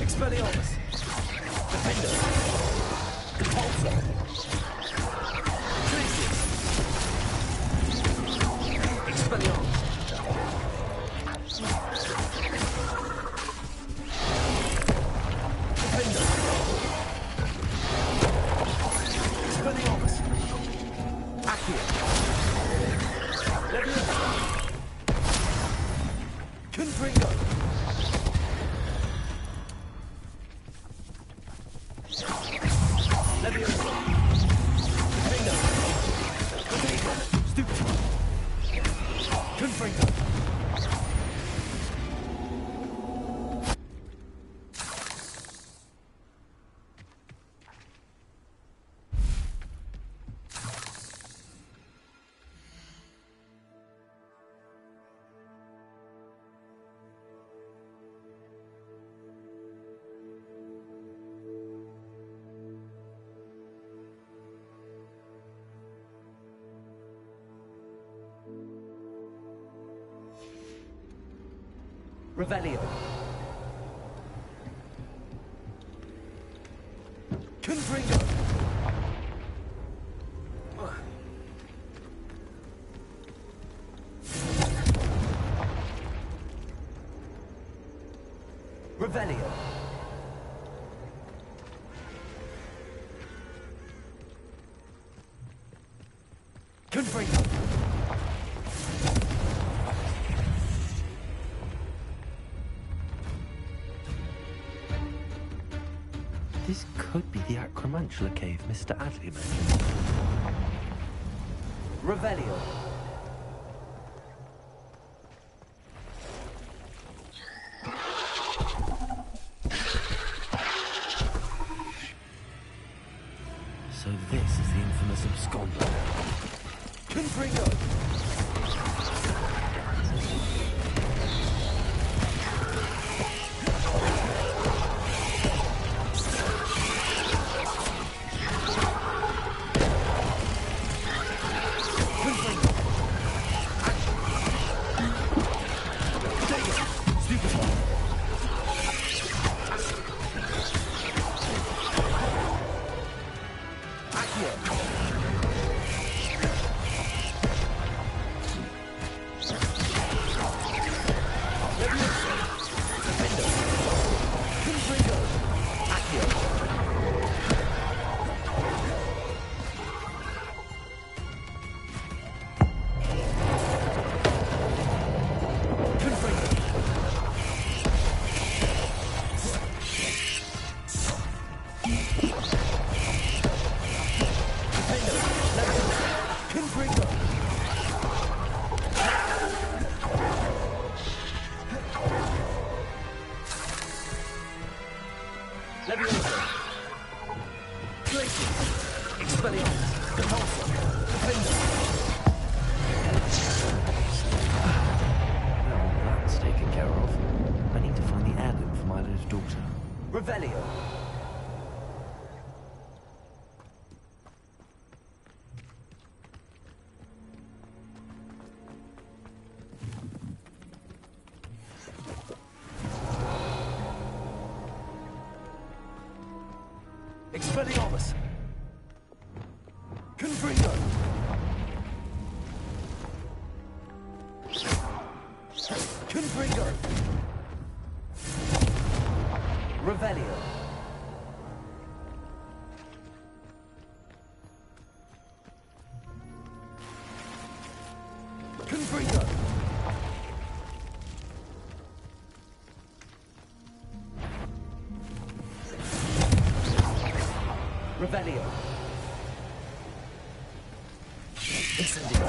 Speaker 19: Expelliarmus! Defender! Compulsor! Tracius! Expelliarmus! Defender! Expelliarmus! Accio! Leviosa! Confringo! Leviosa! Defender! Confringo! Stupefy! Confringo! Revelio. Confringo. Revelio. Confringo.
Speaker 1: This could be the Acromantula cave Mr. Adley mentioned.
Speaker 19: Revelio.
Speaker 1: So this is the infamous absconder.
Speaker 19: Confringo.
Speaker 1: That's taken care of. I need to find the heirloom for Milo's daughter.
Speaker 19: Revelio. Expelliarmus. Confringo. Confringo. Revelio. Confringo. Revelio. Incendio.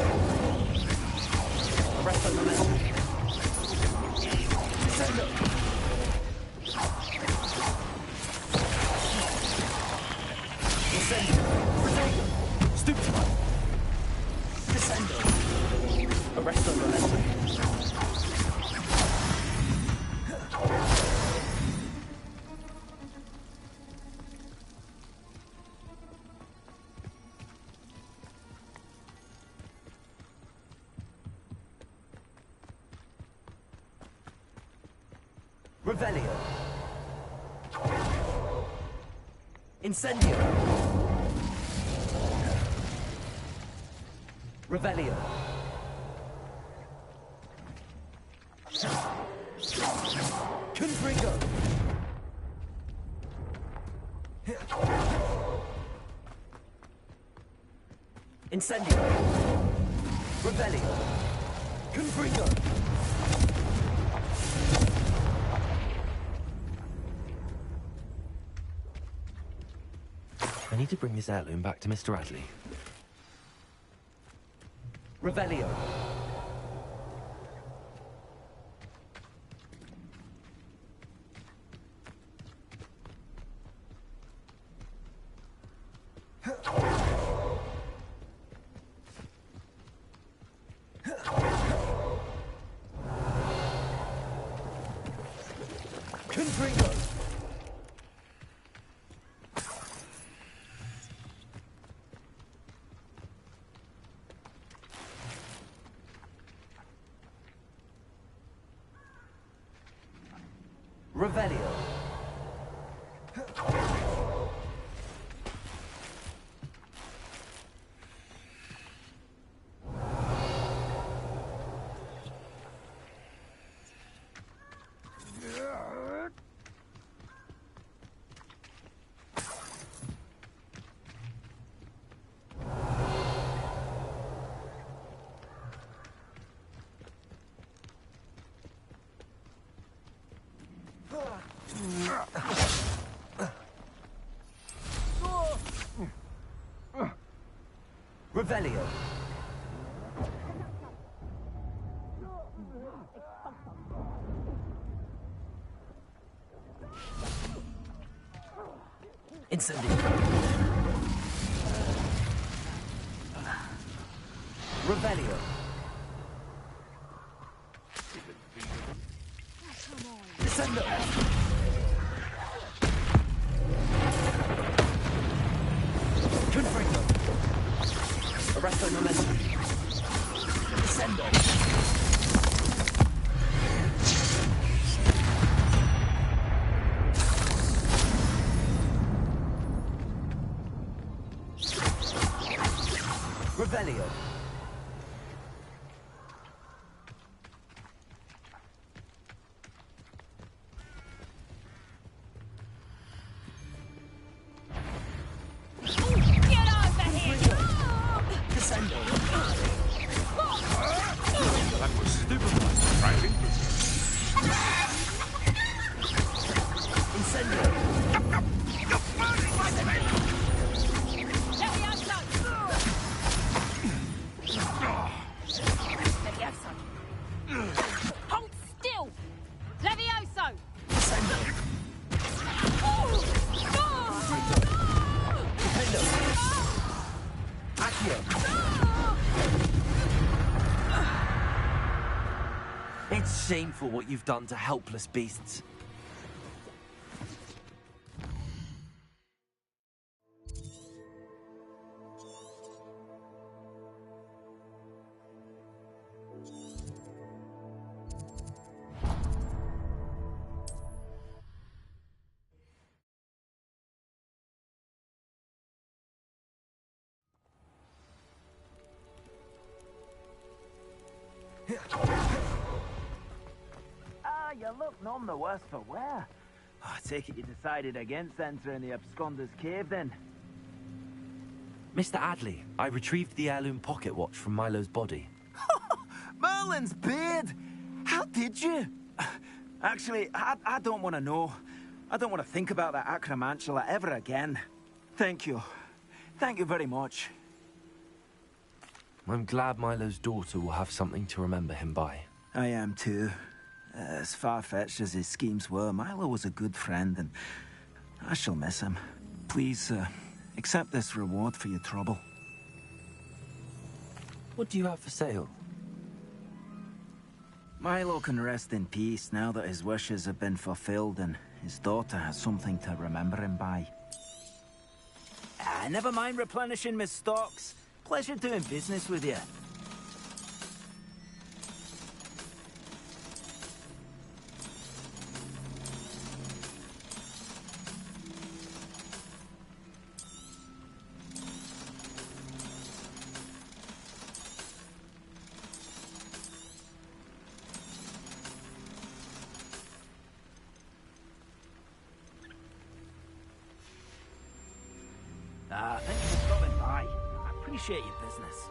Speaker 19: Arrest on momentum. Descendo. Descendo. Protego. Stupefy. Descendo. Arrest on momentum. Revelio. Incendio. Revelio. Confringo. Incendio. Revelio. Confringo.
Speaker 1: I need to bring this heirloom back to Mr. Adley.
Speaker 19: Revelio. Confringo. Revelio. Revelio. Incendio. Revelio. Descendo. Confringo. Arresto momentum. Descendo. Revelio.
Speaker 11: That was stupid. Right into it.
Speaker 19: Incendio.
Speaker 11: You're burning my face!
Speaker 20: Hold still! Levioso!
Speaker 1: It's shameful what you've done to helpless beasts.
Speaker 16: Ah, you look none the worse for wear. Oh, I take it you decided against entering the Absconder's Cave, then?
Speaker 1: Mr. Adley, I retrieved the heirloom pocket watch from Milo's body.
Speaker 16: Merlin's beard! How did you? Actually, I don't want to know. I don't want to think about that acromantula ever again. Thank you. Thank you very much.
Speaker 1: I'm glad Milo's daughter will have something to remember him by.
Speaker 16: I am too. As far-fetched as his schemes were, Milo was a good friend, and I shall miss him. Please, accept this reward for your trouble.
Speaker 1: What do you have for sale?
Speaker 16: Milo can rest in peace now that his wishes have been fulfilled and his daughter has something to remember him by. Never mind replenishing my stocks. Pleasure doing business with you. Thank you for stopping by. I appreciate your business.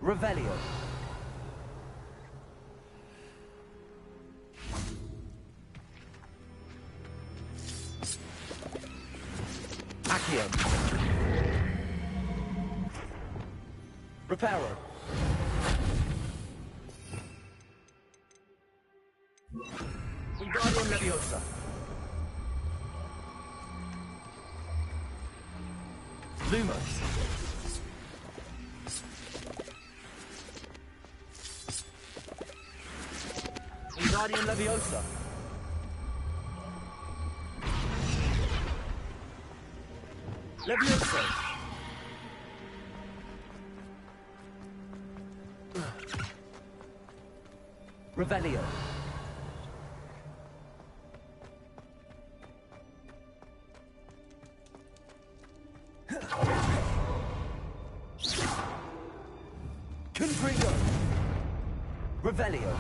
Speaker 19: Revelio. Accio. Reparo. Wingardium Leviosa. Lumos. Wingardium Leviosa. Leviosa. Revelio. Confringo. Revelio.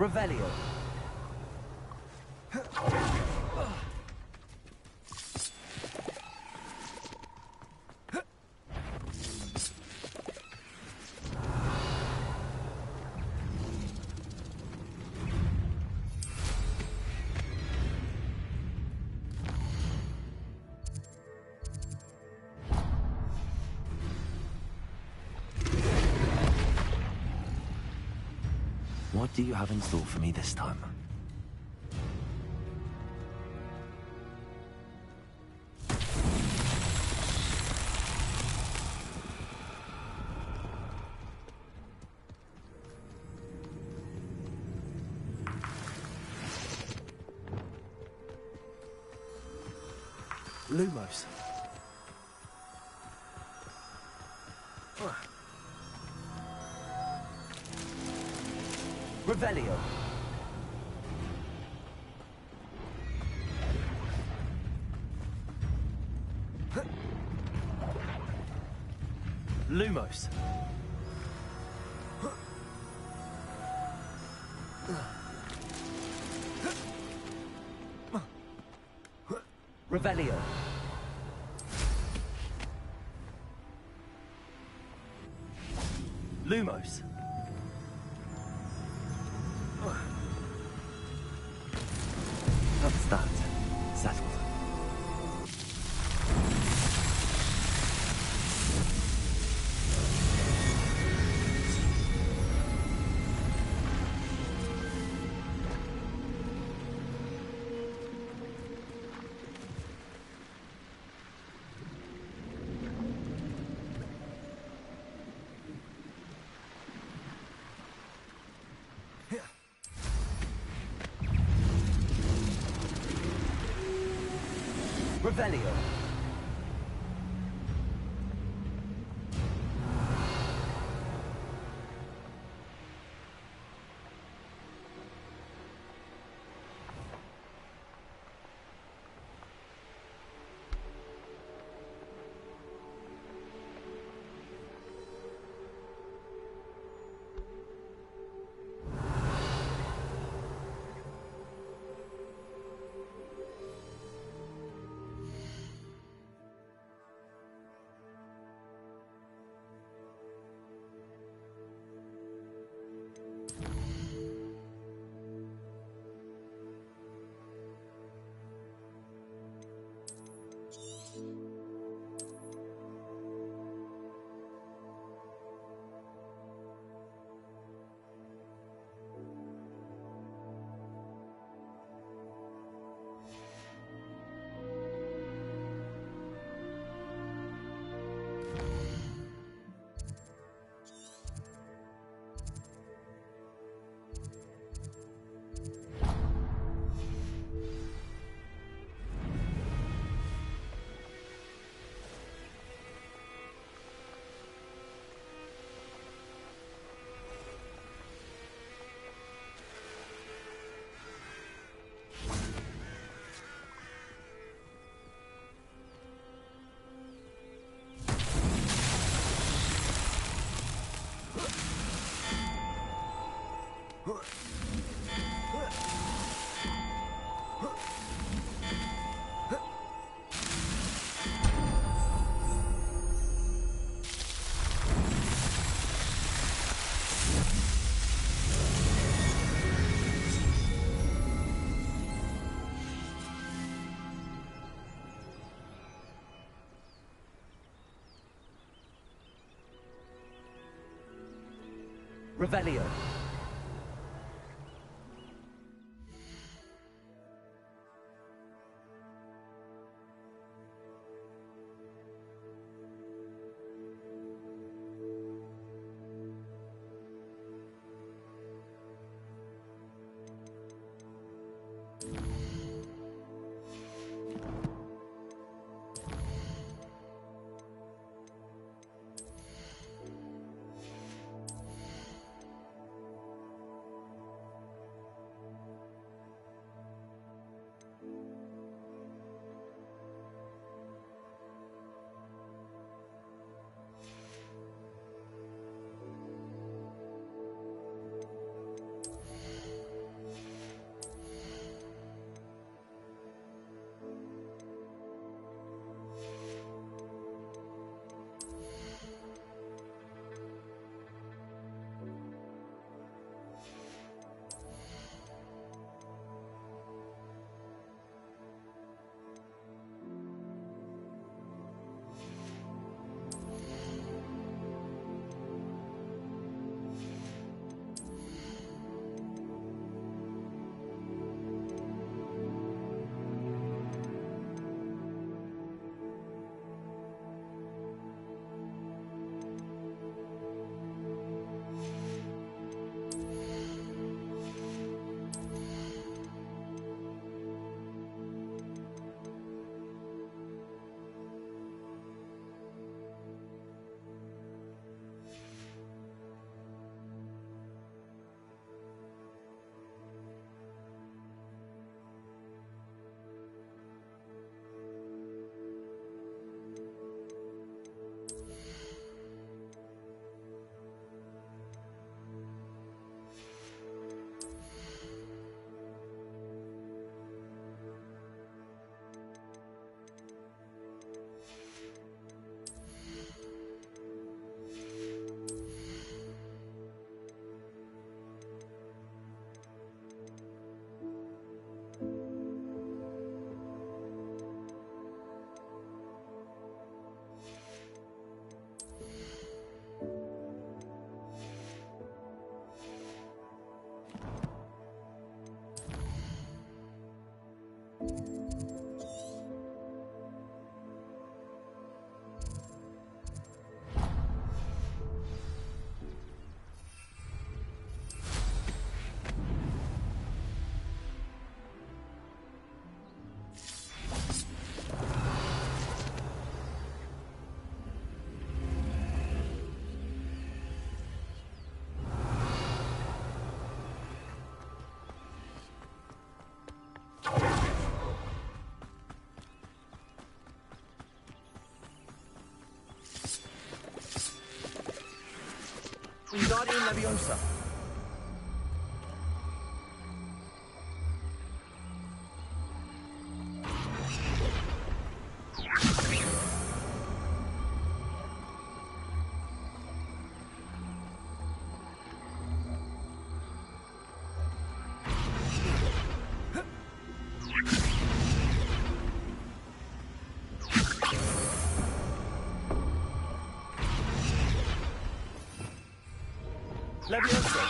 Speaker 19: Revelio.
Speaker 1: What do you have in store for me this time?
Speaker 19: Lumos. Revelio. Lumos. Revelio. Lumos.
Speaker 1: That's that. Settled.
Speaker 19: Revelio. Revelio. Wingardium Leviosa. Leviosa.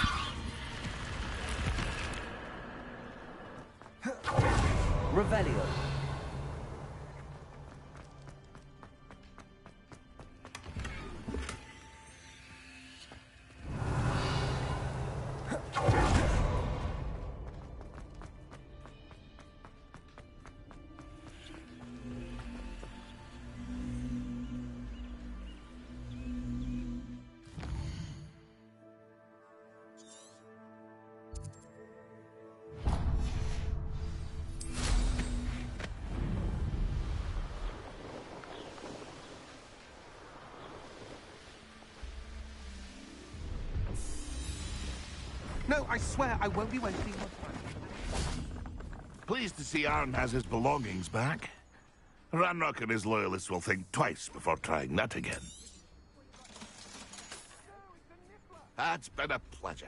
Speaker 19: Revelio.
Speaker 15: No, I swear I won't be wasting your time.
Speaker 11: Pleased to see Arn has his belongings back. Ranrock and his loyalists will think twice before trying that again. It's been a pleasure.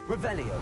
Speaker 19: Revelio.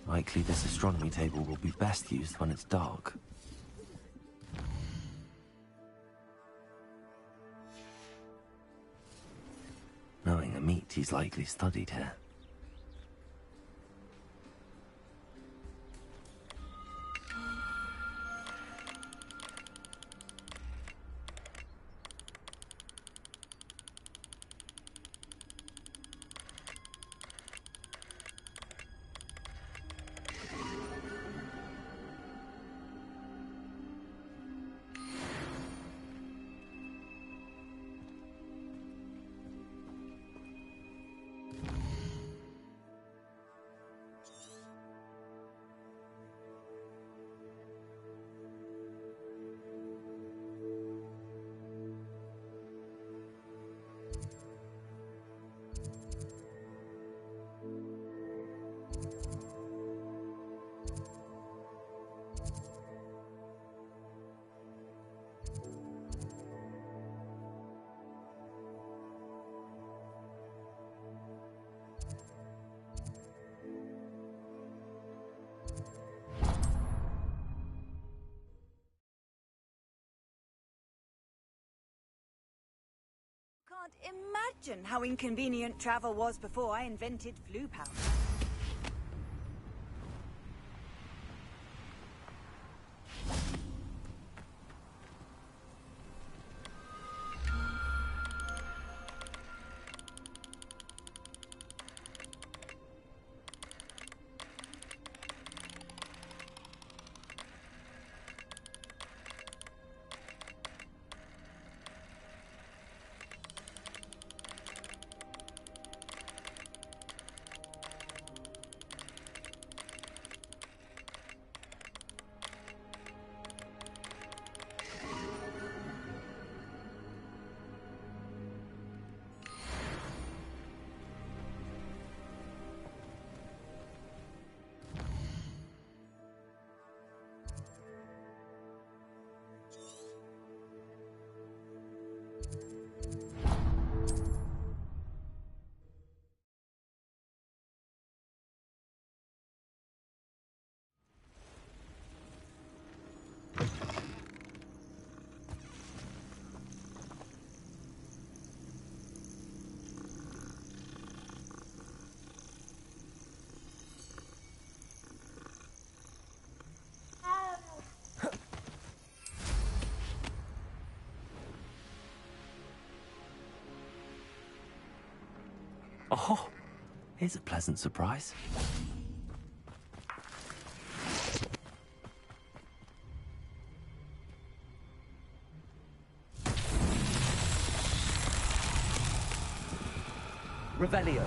Speaker 1: Likely this astronomy table will be best used when it's dark. Knowing Amit, he's likely studied here.
Speaker 21: Can't imagine how inconvenient travel was before I invented flu powder.
Speaker 1: Oh, here's a pleasant surprise.
Speaker 19: Revelio.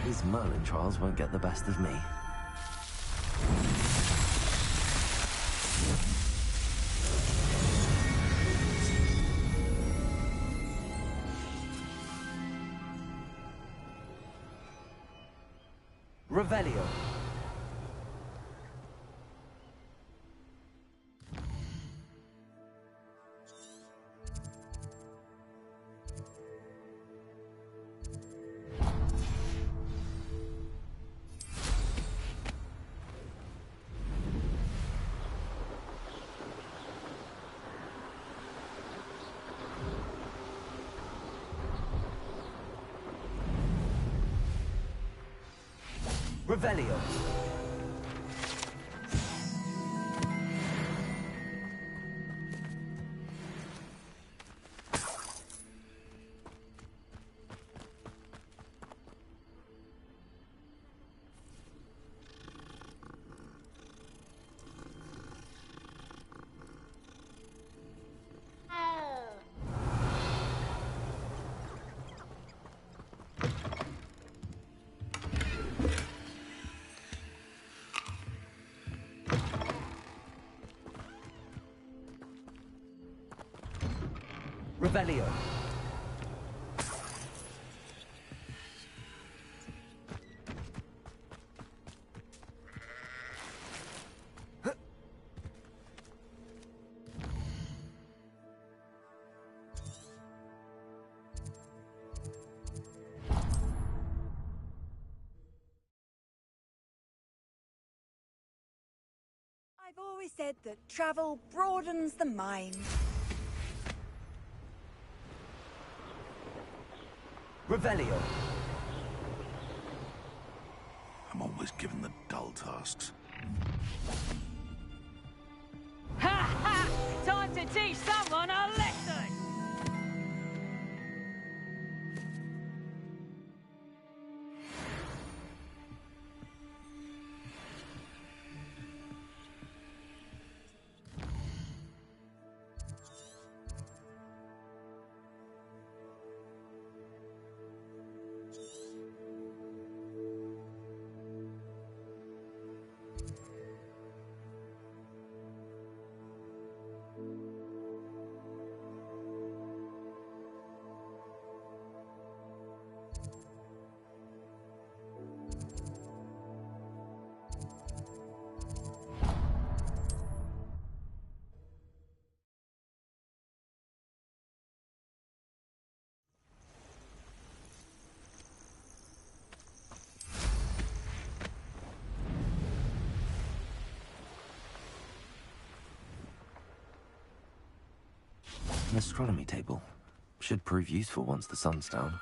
Speaker 1: His these Merlin trials won't get the best of me.
Speaker 19: Revelio. Revelio. Revelio.
Speaker 21: I've always said that travel broadens the mind.
Speaker 19: Revelio.
Speaker 11: I'm always given the dull tasks.
Speaker 20: Ha ha! Time to teach someone a lesson!
Speaker 1: An astronomy table. Should prove useful once the sun's down.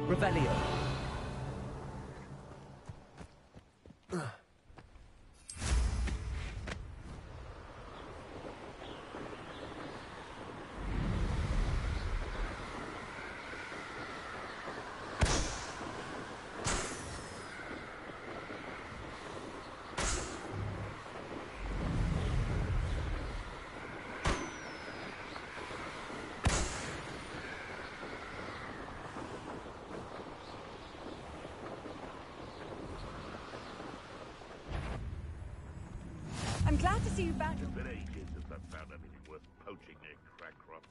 Speaker 19: Revelio.
Speaker 21: I'm glad to see you back.
Speaker 11: It's been ages since I've found anything worth poaching near Crackcrop.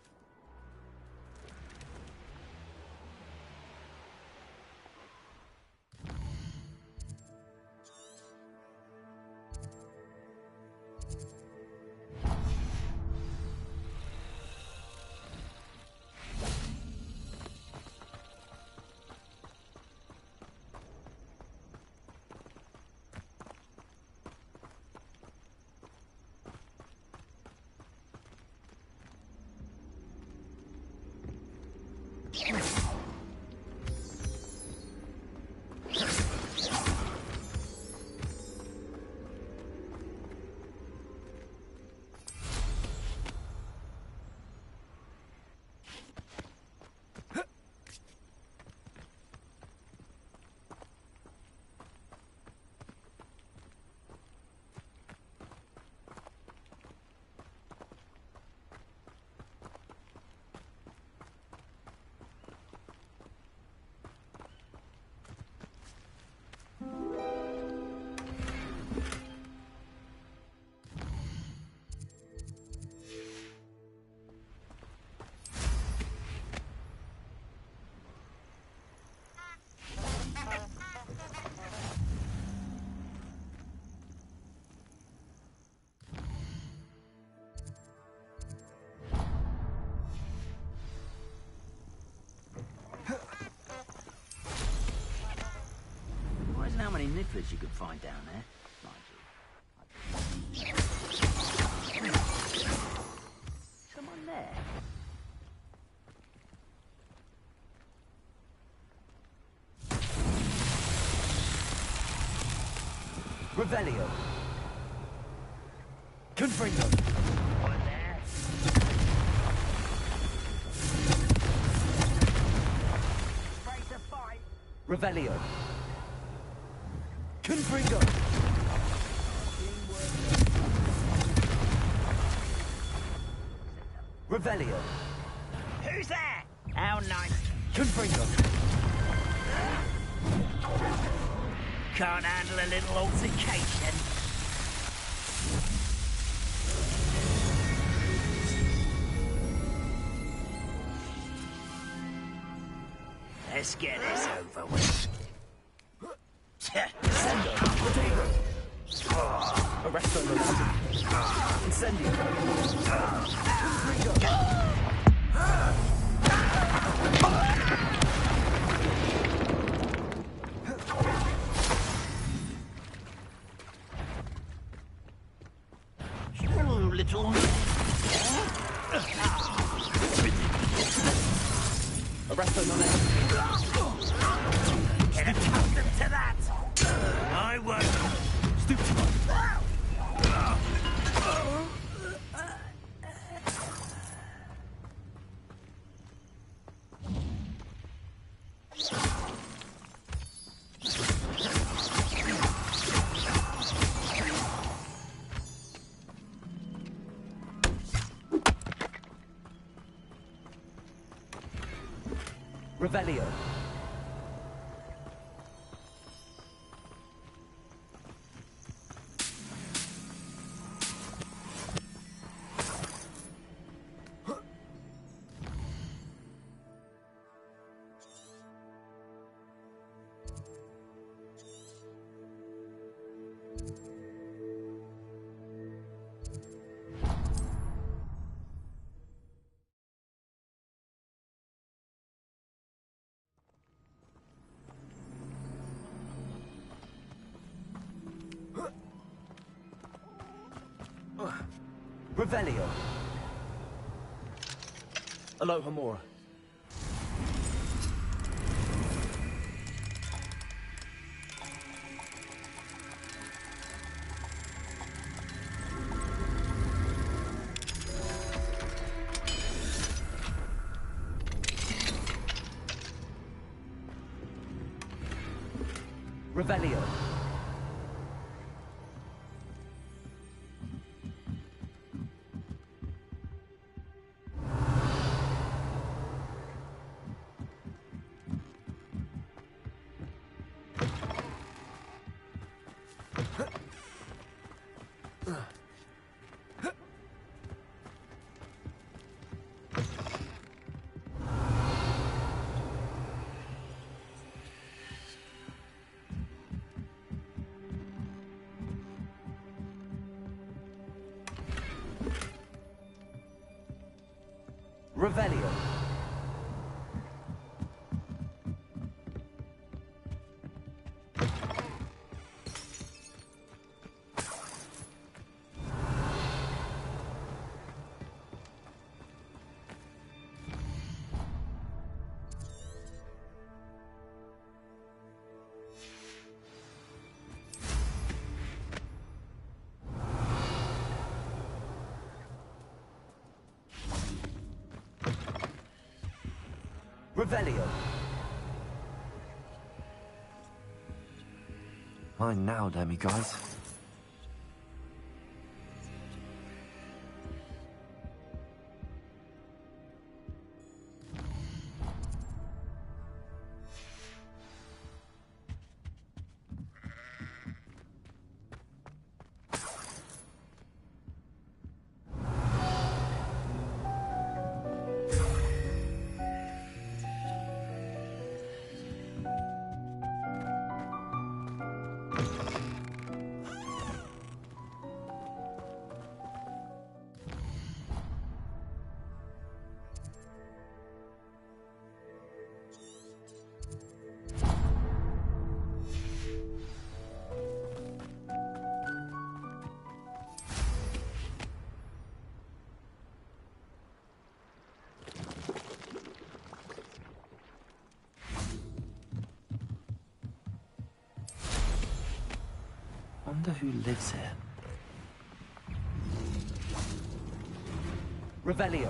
Speaker 6: sniffers you could find down there. Someone there.
Speaker 19: Revelio. Confringo.
Speaker 6: One there. Ready to fight.
Speaker 19: Revelio. Confringo. Revelio.
Speaker 6: Who's there? How nice.
Speaker 19: Confringo.
Speaker 6: Can't handle a little altercation. Let's get this over with.
Speaker 19: Sendo. Potato. Arresto Milano. Incendio. Confringo.
Speaker 6: Little.
Speaker 19: Arresto Milano.
Speaker 6: Get accustomed to that. I won't.
Speaker 19: Stupid. Revelio. Revelio. Aloha Mora. Revelio. Revelio. Revelio.
Speaker 1: Mine now, demiguise. wonder who lives here.
Speaker 19: Revelio.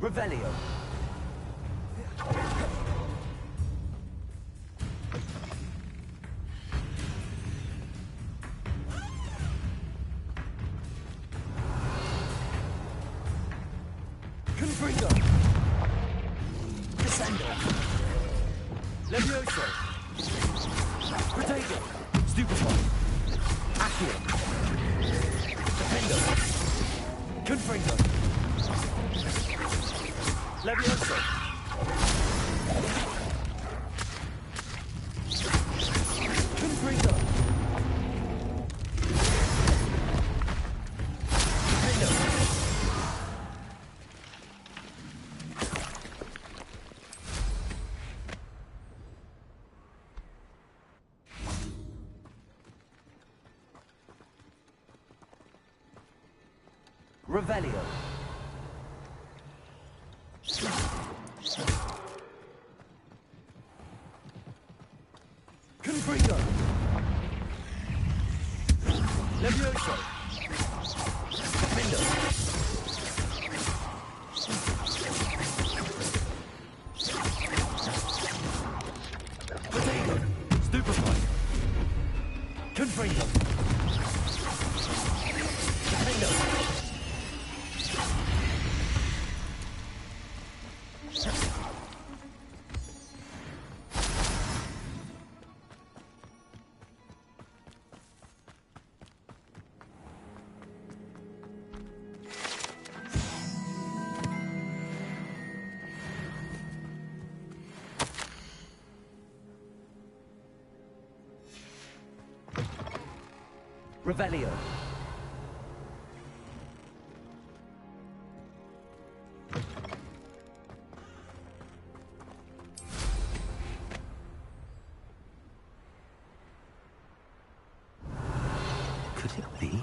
Speaker 19: Revelio. Confringo. Descendo. Levioso. Protego. Stupefy. Accio. Defendo. Confringo. Levioso. Confringo. Defendo. Revelio. Confringo. Levioso. Defendo. Protego. Stupefy. Confringo. Defendo. Revelio.
Speaker 1: Could it be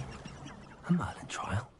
Speaker 1: a Merlin trial?